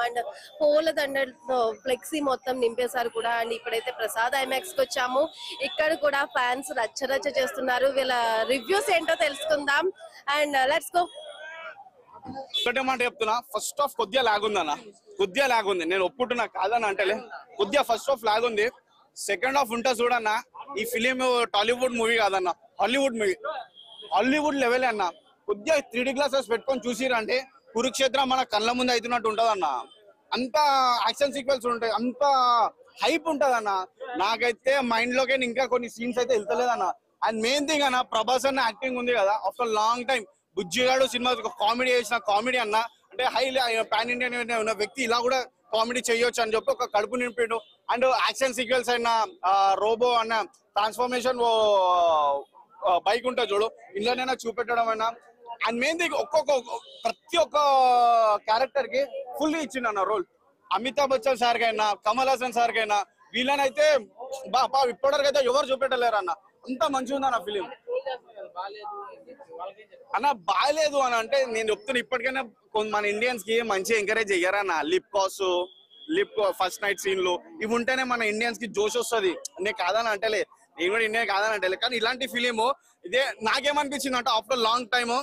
అండ్ పూలదండలతో ఫ్లెక్సీ మొత్తం నింపేశారు కూడా. అండ్ ఇప్పుడైతే ప్రసాద్ ఐమాక్స్ కి వచ్చాము, ఇక్కడ కూడా ఫ్యాన్స్ రచ్చ చేస్తున్నారు. వీళ్ళ రివ్యూస్ ఏంటో తెలుసుకుందాం. And let's go. ఒకటే మాట చెప్తున్నా, ఫస్ట్ హాఫ్ కొద్దిగా లాగుందన్న, కొద్దిగా లాగుంది. నేను ఒప్పుకుంటున్నా, కాదని అంటలే, కొద్దిగా ఫస్ట్ హాఫ్ లాగుంది. సెకండ్ హాఫ్ ఉంటా చూడన్న. ఈ ఫిలిం టాలీవుడ్ మూవీ కాదన్న, హాలీవుడ్ మూవీ, హాలీవుడ్ లెవెల్ అన్న. కొద్దిగా 3D గ్లాసెస్ పెట్టుకొని చూసిరంటే కురుక్షేత్రం మన కళ్ళ ముందు అవుతున్నట్టు ఉంటది అన్న. అంత యాక్షన్ సీక్వెన్స్ ఉంటాయి, అంత హైప్ ఉంటది అన్న. నాకైతే మైండ్ లోకే ఇంకా కొన్ని సీన్స్ అయితే వెళ్తలేదన్న. అండ్ మెయిన్ థింగ్ అన్న, ప్రభాస్ అన్న యాక్టింగ్ ఉంది కదా, after long time Bujjigadu cinema comedy చేసిన కామెడీ అన్న, అంటే హై పాన్ ఇండియన్ ఉన్న వ్యక్తి ఇలా కూడా కామెడీ చేయొచ్చు అని చెప్పి ఒక కడుపు నింపిండు. అండ్ యాక్షన్ సీక్వెన్స్ అయిన రోబో అన్న ట్రాన్స్ఫర్మేషన్ బైక్ ఉంటుంది చూడు, ఇందులోనైనా చూపెట్టడం అయినా. అండ్ మెయిన్ థింగ్ ప్రతి ఒక్క క్యారెక్టర్ కి ఫుల్ ఇచ్చిండు అన్న రోల్. అమితాబ్ బచ్చన్ సార్ కైనా, కమల్ హాసన్ సార్ కైనా, వీళ్ళనైతే ఇప్పటివరకు అయితే ఎవరు చూపెట్టలేరు అన్న. అంత మంచిగా ఉంది అన్న ఫిలిం అన్న. బాగాలేదు అని అంటే నేను చెప్తున్నా, ఇప్పటికైనా మన ఇండియన్స్ కి మంచిగా ఎంకరేజ్ చెయ్యారన్న. లిప్ ఫస్ట్ నైట్ సీన్లు ఇవి ఉంటేనే మన ఇండియన్స్ కి జోష్ వస్తుంది. నేను కాదని అంటలే, నేను కూడా ఇండియన్ కాదని అంటలే, కానీ ఇలాంటి ఫిలిం ఇదే నాకేమనిపించింది అంటే, ఆఫ్టర్ లాంగ్ టైమ్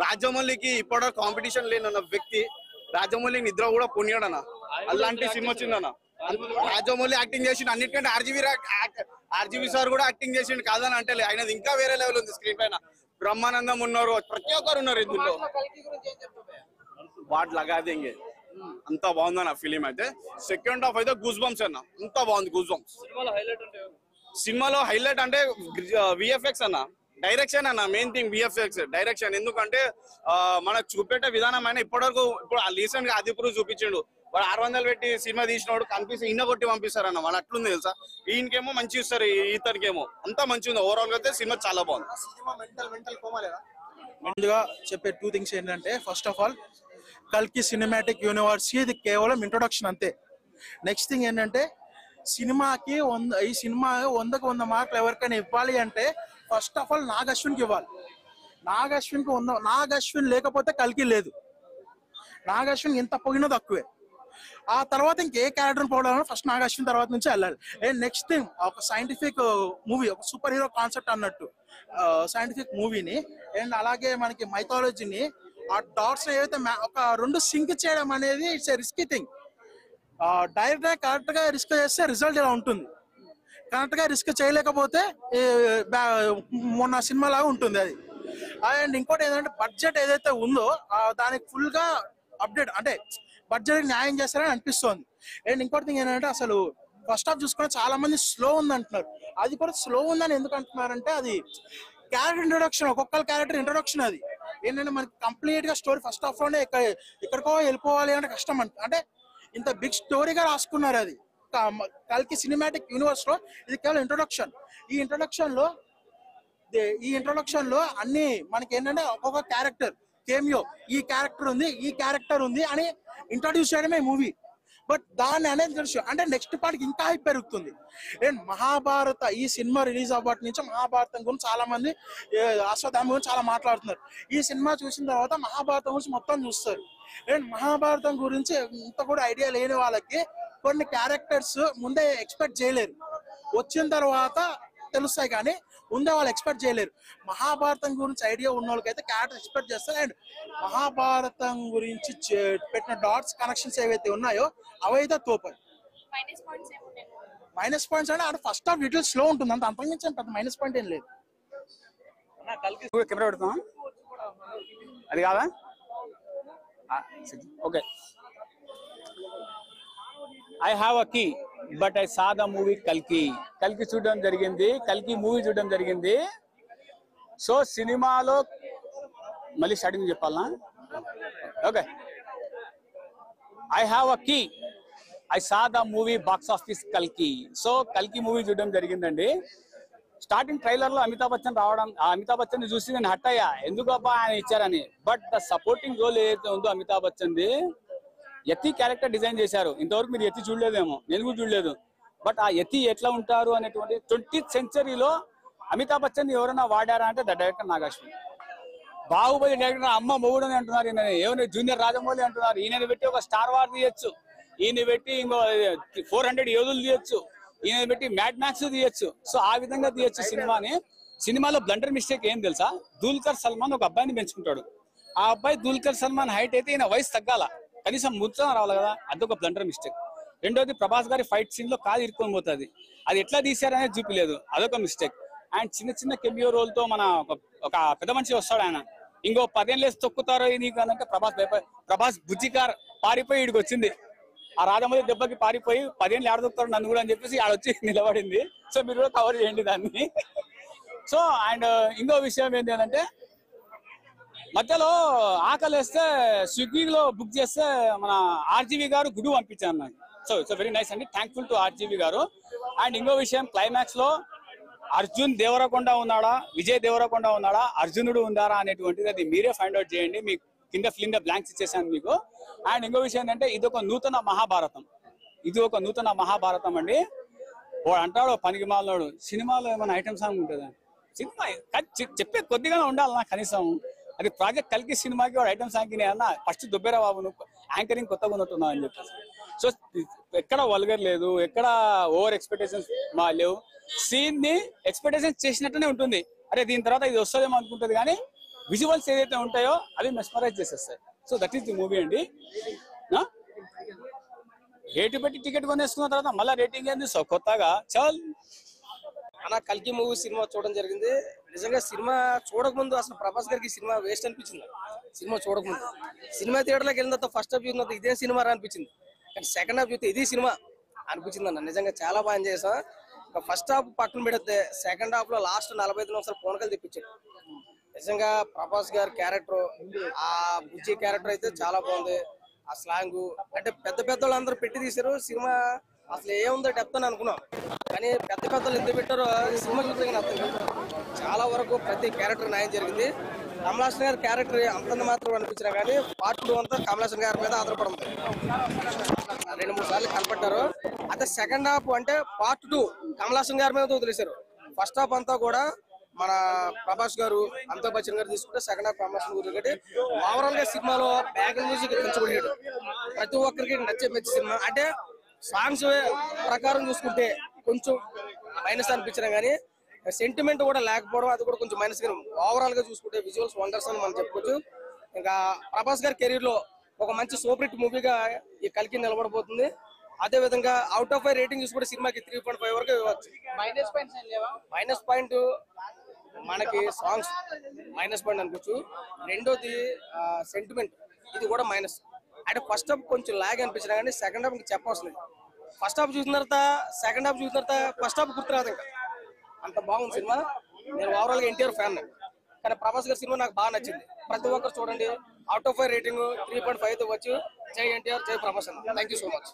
రాజమౌళికి ఇప్పటి కాంపిటీషన్ లేనన్న వ్యక్తి రాజమౌళి నిద్ర కూడా పుణ్యాడన్న. అలాంటి సినిమా వచ్చిందన్న. రాజమౌళి యాక్టింగ్ చేసిండు, అన్నిటికంటే ఆర్జీవి సార్ కూడా యాక్టింగ్ చేసిండు, కాదని అంటే ఆయనది ఇంకా వేరే లెవెల్ ఉంది. స్క్రీన్ పైన బ్రహ్మానందం ఉన్నారు, ప్రతి ఒక్కరు ఉన్నారు ఇందులో. వాట్ లగాదేంగే అంత బాగుందన్న ఫిలిం అయితే. సెకండ్ హాఫ్ అయితే గూస్ బంప్స్ అన్న, అంత బాగుంది గూస్ బంప్స్. సినిమాలో హైలైట్ అంటే విఎఫ్ఎక్స్ అన్న, డైరెక్షన్ అన్న. Main thing VFX direction. ఎందుకంటే మనకు చూపెట్టే విధానం అయినా ఇప్పటివరకు, ఇప్పుడు రీసెంట్ గా ఆదిపురు చూపించిండు, వాడు 600 పెట్టి సినిమా తీసినోడు కనిపిస్తే ఇన్న కొట్టి పంపిస్తారన్న. వాళ్ళు అట్లుంది తెలుసా. ఈయనకేమో మంచి ఇస్తారు, ఇతనికేమో అంతా మంచిగా ఉంది. ఓవరాల్ గా అయితే సినిమా చాలా బాగుంది. ముందుగా చెప్పే 2 థింగ్స్ ఏంటంటే, ఫస్ట్ ఆఫ్ ఆల్ కల్కి సినిమాటిక్ యూనివర్స్ ఇది కేవలం ఇంట్రొడక్షన్ అంతే. నెక్స్ట్ థింగ్ ఏంటంటే, సినిమాకి ఈ సినిమా 100కి 100 మార్కులు ఎవరికైనా ఇవ్వాలి అంటే ఫస్ట్ ఆఫ్ ఆల్ నాగశ్విన్కి ఇవ్వాలి. నాగశ్విన్ లేకపోతే కల్కి లేదు. నాగశ్విన్ ఎంత పోయినా తక్కువే. ఆ తర్వాత ఇంకే క్యారెక్టర్ పోవడం ఫస్ట్ నాగశ్విన్ తర్వాత నుంచి వెళ్ళాలి. అండ్ నెక్స్ట్ థింగ్, ఒక సైంటిఫిక్ మూవీ, ఒక సూపర్ హీరో కాన్సెప్ట్ అన్నట్టు సైంటిఫిక్ మూవీని, అండ్ అలాగే మనకి మైథాలజీని, ఆ డాట్స్ ఏవైతే ఒక 2 సింక్ చేయడం అనేది it's a risky thing. Direct గా కరెక్ట్ గా రిస్క్ చేస్తే రిజల్ట్ ఇలా ఉంటుంది. కరెక్ట్ గా రిస్క్ చేయలేకపోతే మొన్న సినిమా లాగా ఉంటుంది అది. అండ్ ఇంకోటి ఏంటంటే, బడ్జెట్ ఏదైతే ఉందో దానికి ఫుల్ గా అప్డేట్, అంటే బడ్జెట్ న్యాయం చేస్తారని అనిపిస్తోంది. అండ్ ఇంకోటి థింగ్ ఏంటంటే, అసలు ఫస్ట్ హాఫ్ చూసుకుంటే చాలా మంది స్లో ఉంది అంటున్నారు. అది కూడా స్లో ఉందని ఎందుకు అంటున్నారంటే, అది క్యారెక్టర్ ఇంట్రొడక్షన్, ఒక్కొక్క క్యారెక్టర్ ఇంట్రొడక్షన్. అది ఏంటంటే మనకి కంప్లీట్ గా స్టోరీ ఫస్ట్ హాఫ్ లోనే ఎక్కడికో వెళ్ళిపోవాలి అంటే కష్టం. అంటే ఇంత బిగ్ స్టోరీగా రాసుకున్నారు. అది కల్కి సినిమాటిక్ యూనివర్స్ లో ఇది కేవలం ఇంట్రొడక్షన్. ఈ ఇంట్రొడక్షన్ లో అన్ని మనకి ఏంటంటే ఒక్కొక్క క్యారెక్టర్ కేమియో, ఈ క్యారెక్టర్ ఉంది అని ఇంట్రొడ్యూస్ చేయడమే మూవీ. బట్ దాన్ని అనేది తెలుసు అంటే నెక్స్ట్ పార్ట్కి ఇంకా హైప్ పెరుగుతుంది. అండ్ మహాభారత ఈ సినిమా రిలీజ్ అవ్వటి నుంచి మహాభారతం గురించి చాలా మంది అశ్వత్థామ గురించి చాలా మాట్లాడుతున్నారు. ఈ సినిమా చూసిన తర్వాత మహాభారతం గురించి మొత్తం చూస్తారు. అండ్ మహాభారతం గురించి ఇంత కూడా ఐడియా లేని వాళ్ళకి కొన్ని క్యారెక్టర్స్ ముందే ఎక్స్పెక్ట్ చేయలేరు, వచ్చిన తర్వాత తెలుస్తాయి, కానీ ముందే వాళ్ళు ఎక్స్పెక్ట్ చేయలేరు. మహాభారతం గురించి ఐడియా ఉన్న వాళ్ళకైతే క్యారెక్టర్ ఎక్స్పెక్ట్ చేస్తారు. అండ్ మహాభారతం గురించి పెట్టిన డాట్స్ కనెక్షన్స్ ఏవైతే ఉన్నాయో అవైతే తోపాయి. మైనస్ పాయింట్స్ అంటే అంటే ఫస్ట్ హాఫ్ లిటిల్ స్లో ఉంటుంది, అంత అంతకుమించి పెద్ద మైనస్ పాయింట్ ఏం లేదు. కెమెరా పెడతాం అది కాదా? Okay. I have a key, but I saw the movie Kalki. Kalki చూడడం జరిగింది, కల్కి మూవీ చూడడం జరిగింది. సో సినిమాలో మళ్ళీ స్టార్టింగ్ చెప్పాలనా? Okay. I have a key. I saw the movie box office Kalki. So కల్కి మూవీ చూడడం జరిగిందండి. స్టార్టింగ్ ట్రైలర్ లో అమితాబ్ బచ్చన్ రావడం, అమితాబ్ బచ్చన్ చూసి నేను హట్ అయ్యా, ఎందుకబ్బా ఆయన ఇచ్చారని. బట్ ద సపోర్టింగ్ రోల్ ఏదైతే ఉందో అమితాబ్ బచ్చన్ది, యతి క్యారెక్టర్ డిజైన్ చేశారు. ఇంతవరకు మీరు యతి చూడలేదేమో, నేను కూడా చూడలేదు. బట్ ఆ యతి ఎట్లా ఉంటారు అనేటువంటి 20th సెంచరీలో అమితాబ్ బచ్చన్ ఎవరైనా వాడారా అంటే the director Nag Ashwin. Baahubali director అమ్మ మొగుడు అని అంటున్నారు, ఈయన ఏమైనా జూనియర్ రాజమౌళి అంటున్నారు. ఈయన పెట్టి ఒక స్టార్ వార్ తీయచ్చు, ఈయన పెట్టి ఇంకో 400 యోధులు తీయచ్చు, ఈయన పెట్టి మ్యాడ్ మ్యాక్స్ తీయచ్చు. సో ఆ విధంగా తీయచ్చు సినిమాని. సినిమాలో బ్లండర్ మిస్టేక్ ఏం తెలుసా? దుల్కర్ సల్మాన్ ఒక అబ్బాయిని పెంచుకుంటాడు. ఆ అబ్బాయి దుల్కర్ సల్మాన్ హైట్ అయితే ఈయన వయసు తగ్గాల, కనీసం ముచ్చం రావాలి కదా, అదొక బ్లండర్ మిస్టేక్. రెండోది ప్రభాస్ గారి ఫైట్ సీన్ లో కాదు ఇరుకొని పోతుంది, అది ఎట్లా తీసారనేది చూపిలేదు, అదొక మిస్టేక్. అండ్ చిన్న చిన్న కెమియో రోల్ తో మన ఒక పెద్ద మనిషి వస్తాడు, ఆయన ఇంకో 10 ఏళ్ళు తొక్కుతారో నీకు అంటే ప్రభాస్ బుజ్జికార్ పారిపోయి ఇడికి వచ్చింది. ఆ రాజమౌళి దెబ్బకి పారిపోయి 10 ఏళ్ళు ఆడదొక్కుతాడు నన్ను కూడా అని చెప్పేసి ఆడొచ్చి నిలబడింది. సో మీరు కూడా కవర్ చేయండి దాన్ని. సో అండ్ ఇంకో విషయం ఏంటి అంటే, మధ్యలో ఆకలి వేస్తే స్విగ్గీలో బుక్ చేస్తే మన ఆర్జీవి గారు గుడు పంపించారు నాకు. సో ఇట్స్ వెరీ నైస్ అండి, థ్యాంక్ఫుల్ టు ఆర్జీవి గారు. అండ్ ఇంకో విషయం, క్లైమాక్స్ లో అర్జున్ దేవరకొండ ఉన్నాడా, విజయ్ దేవరకొండ ఉన్నాడా, అర్జునుడు ఉన్నారా అనేటువంటిది అది మీరే ఫైండ్ అవుట్ చేయండి. మీకు కింద ఫిల్ ద బ్లాంక్స్ ఇచ్చేసాను మీకు. అండ్ ఇంకో విషయం ఏంటంటే, ఇది ఒక నూతన మహాభారతం, ఇది ఒక నూతన మహాభారతం అండి. వాడు అంటాడు పనికి మాలినోడు, సినిమాలో ఏమైనా ఐటమ్ సాంగ్ ఉంటుందా? సినిమా చెప్పే కొద్దిగానే ఉండాలి నా కనీసం. అది ప్రాజెక్ట్ కల్కి సినిమాకి వాడు ఐటమ్ సాంగ్ అన్న ఫస్ట్ దుబ్బేరా బాబు, నువ్వు యాంకరింగ్ కొత్తగా ఉన్నట్టున్నావు అని చెప్పేసి. సో ఎక్కడ వల్గర్ లేదు, ఎక్కడ ఓవర్ ఎక్స్పెక్టేషన్స్ మా లేవు. సీన్ ని ఎక్స్పెక్టేషన్స్ చేసినట్టునే ఉంటుంది, అరే దీని తర్వాత ఇది వస్తుందేమో అనుకుంటుంది, కానీ విజువల్స్ ఏదైతే ఉంటాయో అవి మెస్మరైజ్ చేసేస్తాయి. So that is the movie అండి. రేటు పెట్టి టికెట్ కొనేసుకున్న తర్వాత మళ్ళీ రేటింగ్ ఏంది సో కొత్తగా చాలు అన్న. కల్కి మూవీ సినిమా చూడడం జరిగింది. నిజంగా సినిమా చూడకముందు అసలు ప్రభాస్ గారికి సినిమా వేస్ట్ అనిపించింది. సినిమా చూడకముందు సినిమా థియేటర్లోకి వెళ్ళిన తర్వాత ఫస్ట్ హాఫ్ చూసిన ఇదే సినిమా అనిపించింది, కానీ సెకండ్ హాఫ్ చూస్తే ఇది సినిమా అనిపించింది అన్న. నిజంగా చాలా బాగా ఎంజాయ్ చేసాం. ఫస్ట్ హాఫ్ పక్కన పెడితే సెకండ్ హాఫ్ లో లాస్ట్ 45 నిమిషాలు పోనకలు తెప్పించాడు. నిజంగా ప్రభాస్ గారి క్యారెక్టర్, ఆ బుజ్జి క్యారెక్టర్ అయితే చాలా బాగుంది. ఆ స్లాంగ్ అంటే పెద్ద పెద్ద వాళ్ళందరూ పెట్టి తీశారు సినిమా. అసలు ఏముందో డెప్త్ అని అనుకున్నాం, కానీ పెద్ద పెద్దలు ఎందుకు పెట్టారో సినిమా చూస్తే అర్థం కాదు. చాలా వరకు ప్రతి క్యారెక్టర్ న్యాయం జరిగింది. కమలాసన్ గారి క్యారెక్టర్ అంతంత మాత్రం అనిపించినా కానీ పార్ట్ 2 అంతా కమలాసన్ గారి మీద ఆధారపడింది. 2-3 సార్లు కనపడ్డారు. అయితే సెకండ్ హాఫ్ అంటే పార్ట్ 2 కమలాసన్ గారి మీద వదిలేశారు. ఫస్ట్ హాఫ్ అంతా కూడా మన ప్రభాస్ గారు, అమితాబ్ బచ్చన్ గారు తీసుకుంటే సెకండ్ హాఫ్ కమలాసన్ గురించి. ఓవరాల్ గా సినిమాలో బ్యాక్గ్రౌండ్ మ్యూజిక్ పెంచబడినాడు, ప్రతి ఒక్కరికి నచ్చే మంచి సినిమా. అంటే సాంగ్స్ ప్రకారం చూసుకుంటే కొంచెం మైనస్ అనిపించినా కానీ సెంటిమెంట్ కూడా లేకపోవడం అది కూడా కొంచెం మైనస్. కానీ ఓవరాల్ గా చూసుకుంటే విజువల్స్ వండర్స్ అని మనం చెప్పుకోవచ్చు. ఇంకా ప్రభాస్ గారి కెరీర్ లో ఒక మంచి సూపర్ హిట్ మూవీగా ఈ కల్కి నిలబడబోతుంది. అదే విధంగా అవుట్ ఆఫ్ 5 రేటింగ్ చూసుకుంటే సినిమాకి 3.5 వరకు ఇవ్వచ్చు. మైనస్ పాయింట్ మనకి సాంగ్స్ మైనస్ పాయింట్ అనుకోవచ్చు. రెండోది సెంటిమెంట్, ఇది కూడా మైనస్. అంటే ఫస్ట్ హాఫ్ కొంచెం లాగ్ అనిపించినా కానీ సెకండ్ హాఫ్ చెప్పవసలేదు. ఫస్ట్ హాఫ్ చూసిన తర్వాత సెకండ్ హాఫ్ చూసిన తర్వాత ఫస్ట్ హాఫ్ గుర్తురాదు, ఇంకా అంత బాగుంది సినిమా. నేను ఓవరాల్ గా ఎన్టీఆర్ ఫ్యాన్, కానీ ప్రభాస్ గారి సినిమా నాకు బాగా నచ్చింది. ప్రతి ఒక్కరు చూడండి. అవుట్ ఆఫ్ 5 రేటింగ్ 3.5 వచ్చు. జై ఎన్టీఆర్, జై Prabhas. Thank you so much.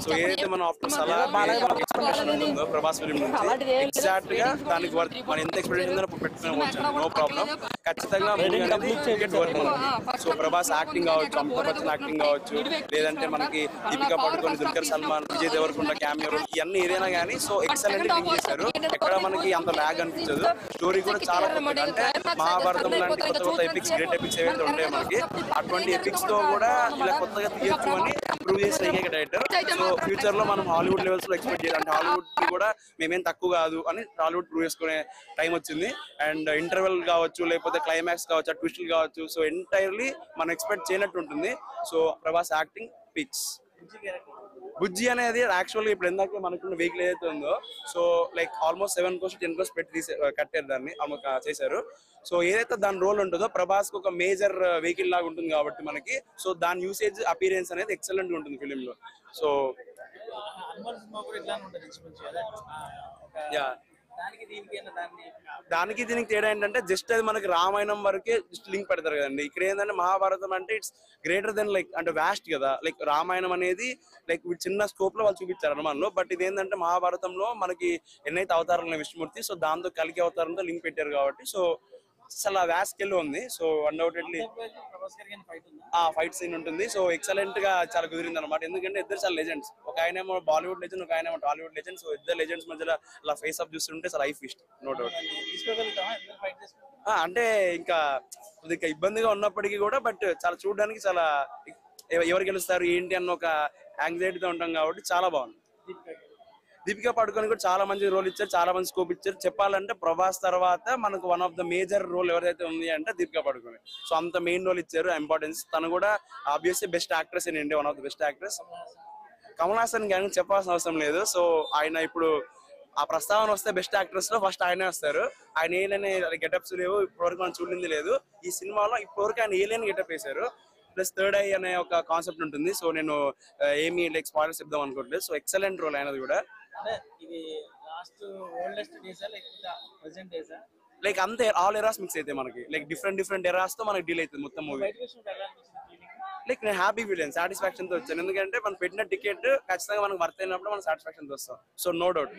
So ఏదైతే మనం ఆఫ్టర్ సలా ఎక్స్పెక్టేషన్ ఉంటుందో ప్రభాస్ ఫిల్మ్ నుంచి ఎగ్జాక్ట్ గా దానికి మనం ఎంత ఎక్స్పెక్టేషన్ పెట్టుకోవచ్చు, నో ప్రాబ్లం. ఖచ్చితంగా movie అనేది టికెట్ వర్త్ మనకి. సో ప్రభాస్ యాక్టింగ్ కావచ్చు, అమితాబ్ బచ్చన్ యాక్టింగ్ కావచ్చు, లేదంటే మనకి దీపికా పడుకొని, దుల్కర్ సల్మాన్, విజయ్ దేవరకొండ క్యామియో ఇవన్నీ ఏదైనా కానీ సో ఎక్సలెంట్ థింగ్ చేశారు. ఎక్కడ మనకి అంత ల్యాగ్ అనిపించదు. స్టోరీ కూడా చాలా కొత్తగా, అంటే మహాభారతం లాంటి కొత్త కొత్త ఎపిక్స్, గ్రేట్ ఎపిక్స్ ఏవైతే ఉంటాయో మనకి అటువంటి ఎపిక్స్ తో కూడా ఇలా కొత్తగా తీయచ్చు అని ప్రూవ్ చేసిన ఏకైక డైరెక్టర్. సో ఫ్యూచర్ లో మనం హాలీవుడ్ లెవెల్స్ లో ఎక్స్పెక్ట్ చేయాలి. అంటే హాలీవుడ్ కి కూడా మేమేం తక్కువ కాదు అని హాలీవుడ్ ప్రూవ్ చేసుకునే టైం వచ్చింది. అండ్ ఇంటర్వెల్ కావచ్చు, లేకపోతే క్లైమాక్స్ కావచ్చు, ట్విస్టులు కావచ్చు, సో ఎంటైర్లీ మనం ఎక్స్పెక్ట్ చేయనట్టు ఉంటుంది. So Prabhas acting peaks. Bujji అనేది యాక్చువల్గా ఇప్పుడు ఎందాక మనకున్న వెహికల్ ఏదైతే ఉందో so like almost 7 crores 10 crores పెట్టి కట్టారు, దాన్ని చేశారు. సో ఏదైతే దాని రోల్ ఉంటుందో ప్రభాస్ కు ఒక మేజర్ వెహికల్ లాగా ఉంటుంది కాబట్టి మనకి సో దాని యూసేజ్ అపీరియన్స్ అనేది ఎక్సలెంట్ ఉంటుంది ఫిలిం లో. సో యా, దానికి దీనికి తేడా ఏంటంటే జస్ట్ అది మనకి రామాయణం వరకే జస్ట్ లింక్ పెడతారు కదండి. ఇక్కడ ఏంటంటే మహాభారతం అంటే ఇట్స్ గ్రేటర్ దెన్ లైక్ అంటే వాస్ట్ కదా. లైక్ రామాయణం అనేది లైక్ చిన్న స్కోప్ లో వాళ్ళు చూపించారు హనుమాన్లో. బట్ ఇది ఏంటంటే మహాభారతంలో మనకి ఎన్నైతే అవతారాలు విష్ణుమూర్తి సో దాంతో కలికి అవతారంతో లింక్ పెట్టారు కాబట్టి సో చాలా వ్యాస్ట్ స్కేల్ ఉంది. సో అన్డౌటెడ్లీ ఫైట్ సీన్ ఉంటుంది. సో ఎక్సలెంట్ గా చాలా కుదిరింది అనమాట. ఎందుకంటే ఇద్దరు చాలా లెజెండ్స్. ఒక ఆయనేమో బాలీవుడ్ లెజెండ్, ఒక ఆయనేమో టాలీవుడ్ లెజెండ్. సో ఇద్దరు లెజెండ్స్ మధ్యలో అలా ఫేస్ ఆఫ్ చూస్తుంటే చాలా లైఫ్ ఫీస్ట్, నో డౌట్. అంటే ఇంకా ఇబ్బందిగా ఉన్నప్పటికీ కూడా బట్ చాలా చూడడానికి చాలా ఎవరు గెలుస్తారు ఏంటి అన్న ఒక యాంగ్జైటీతో ఉంటాం కాబట్టి చాలా బాగుంది. దీపికా పడుకొని కూడా చాలా మంచి రోల్ ఇచ్చారు, చాలా మంది స్కోప్ ఇచ్చారు. చెప్పాలంటే ప్రభాస్ తర్వాత మనకు one of the major role ఎవరైతే ఉంది అంటే దీపికా పడుకొని. సో అంత మెయిన్ రోల్ ఇచ్చారు, ఇంపార్టెన్స్. తను కూడా obviously best actress in India, one of the best actress. Kamal Haasan గారికి చెప్పాల్సిన అవసరం లేదు. సో ఆయన ఇప్పుడు ఆ ప్రస్తావన వస్తే బెస్ట్ యాక్ట్రెస్ లో ఫస్ట్ ఆయనే వస్తారు. ఆయన ఏలేని గెటప్స్ లేవు, ఇప్పటివరకు మనం చూడింది లేదు. ఈ సినిమాలో ఇప్పటివరకు ఆయన ఏలేని గెటప్ వేశారు. ప్లస్ థర్డ్ ఐ అనే ఒక కాన్సెప్ట్ ఉంటుంది. సో నేను ఏమి లైక్ స్పాయిలర్స్ చెప్దాం అనుకోవట్లేదు. సో ఎక్సలెంట్ రోల్ అయినది కూడా. లైక్ అంతే ఆల్ ఎరాస్ మిక్స్ అయితే మనకి లైక్ డిఫరెంట్ ఎరాస్ తో మనకి డీల్ అవుతుంది మొత్తం మూవీ. లైక్ నేను హ్యాపీ ఫీల్ అయ్యాను, సాటిస్ఫాక్షన్ తో వచ్చాను. ఎందుకంటే మనం పెట్టిన టికెట్ ఖచ్చితంగా మనకు వర్త్ అయినప్పుడు మనం సాటిస్ఫాక్షన్ తో వస్తాం. So no doubt.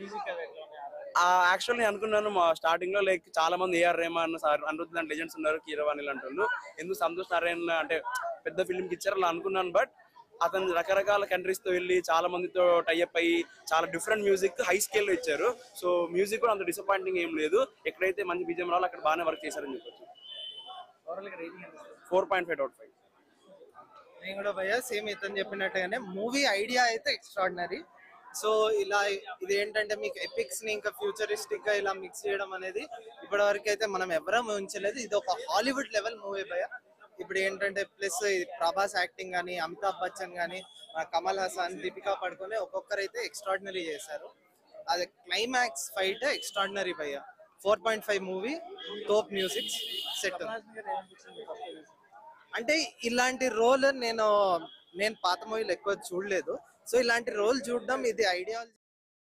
యాక్చువల్ నేను అనుకున్నాను మా స్టార్టింగ్ లో లైక్ చాలా మంది ఏఆర్ రెహమాన్, అనిరుద్ధ్ లాంటి లెజెండ్స్ ఉన్నారు, కీరవాణి లాంటి వాళ్ళు, ఎందుకు సంతోష్ నారాయణ అంటే పెద్ద ఫిల్మ్ కి ఇచ్చారు అలా అనుకున్నాను. బట్ అతను రకరకాల కంట్రీస్ తో వెళ్ళి చాలా మందితో టైఅప్ అయ్యి చాలా డిఫరెంట్ మ్యూజిక్ హై స్కేల్ లో ఇచ్చారు. సో మ్యూజిక్ కూడా అంత డిసప్పాయింటింగ్ ఏం లేదు. ఎక్కడైతే మంచి బీజం రావాలో అక్కడ బాగానే వర్క్ చేశారని చెప్పొచ్చు. 4.5/5. నేను కూడా భయ్యా సేమ్ ఇతను చెప్పినట్టుగానే మూవీ ఐడియా అయితే ఎక్స్ట్రాడినరీ. సో ఇలా ఇది ఏంటంటే మీకు ఎపిక్స్ ని ఇంకా ఫ్యూచరిస్టిక్ గా ఇలా మిక్స్ చేయడం అనేది ఇప్పటి వరకు అయితే మనం ఎవరం ఉంచలేదు. ఇది ఒక హాలీవుడ్ లెవెల్ మూవీ భయ్యా. ఇప్పుడు ఏంటంటే ప్లస్ ప్రభాస్ యాక్టింగ్ కానీ, అమితాబ్ బచ్చన్ కానీ, కమల్ హాసన్, దీపికా పడుకొని ఒక్కొక్కరైతే ఎక్స్ట్రాడినరీ చేశారు. అది క్లైమాక్స్ ఫైట్ ఎక్స్ట్రాడినరీ భయ్యా. 4.5 మూవీ, టోప్ మ్యూజిక్ సెట్. అంటే ఇలాంటి రోల్ నేను పాత మూవీలు ఎక్కువ చూడలేదు. సో ఇలాంటి రోల్ చూడడం ఇది ఐడియాలజీ.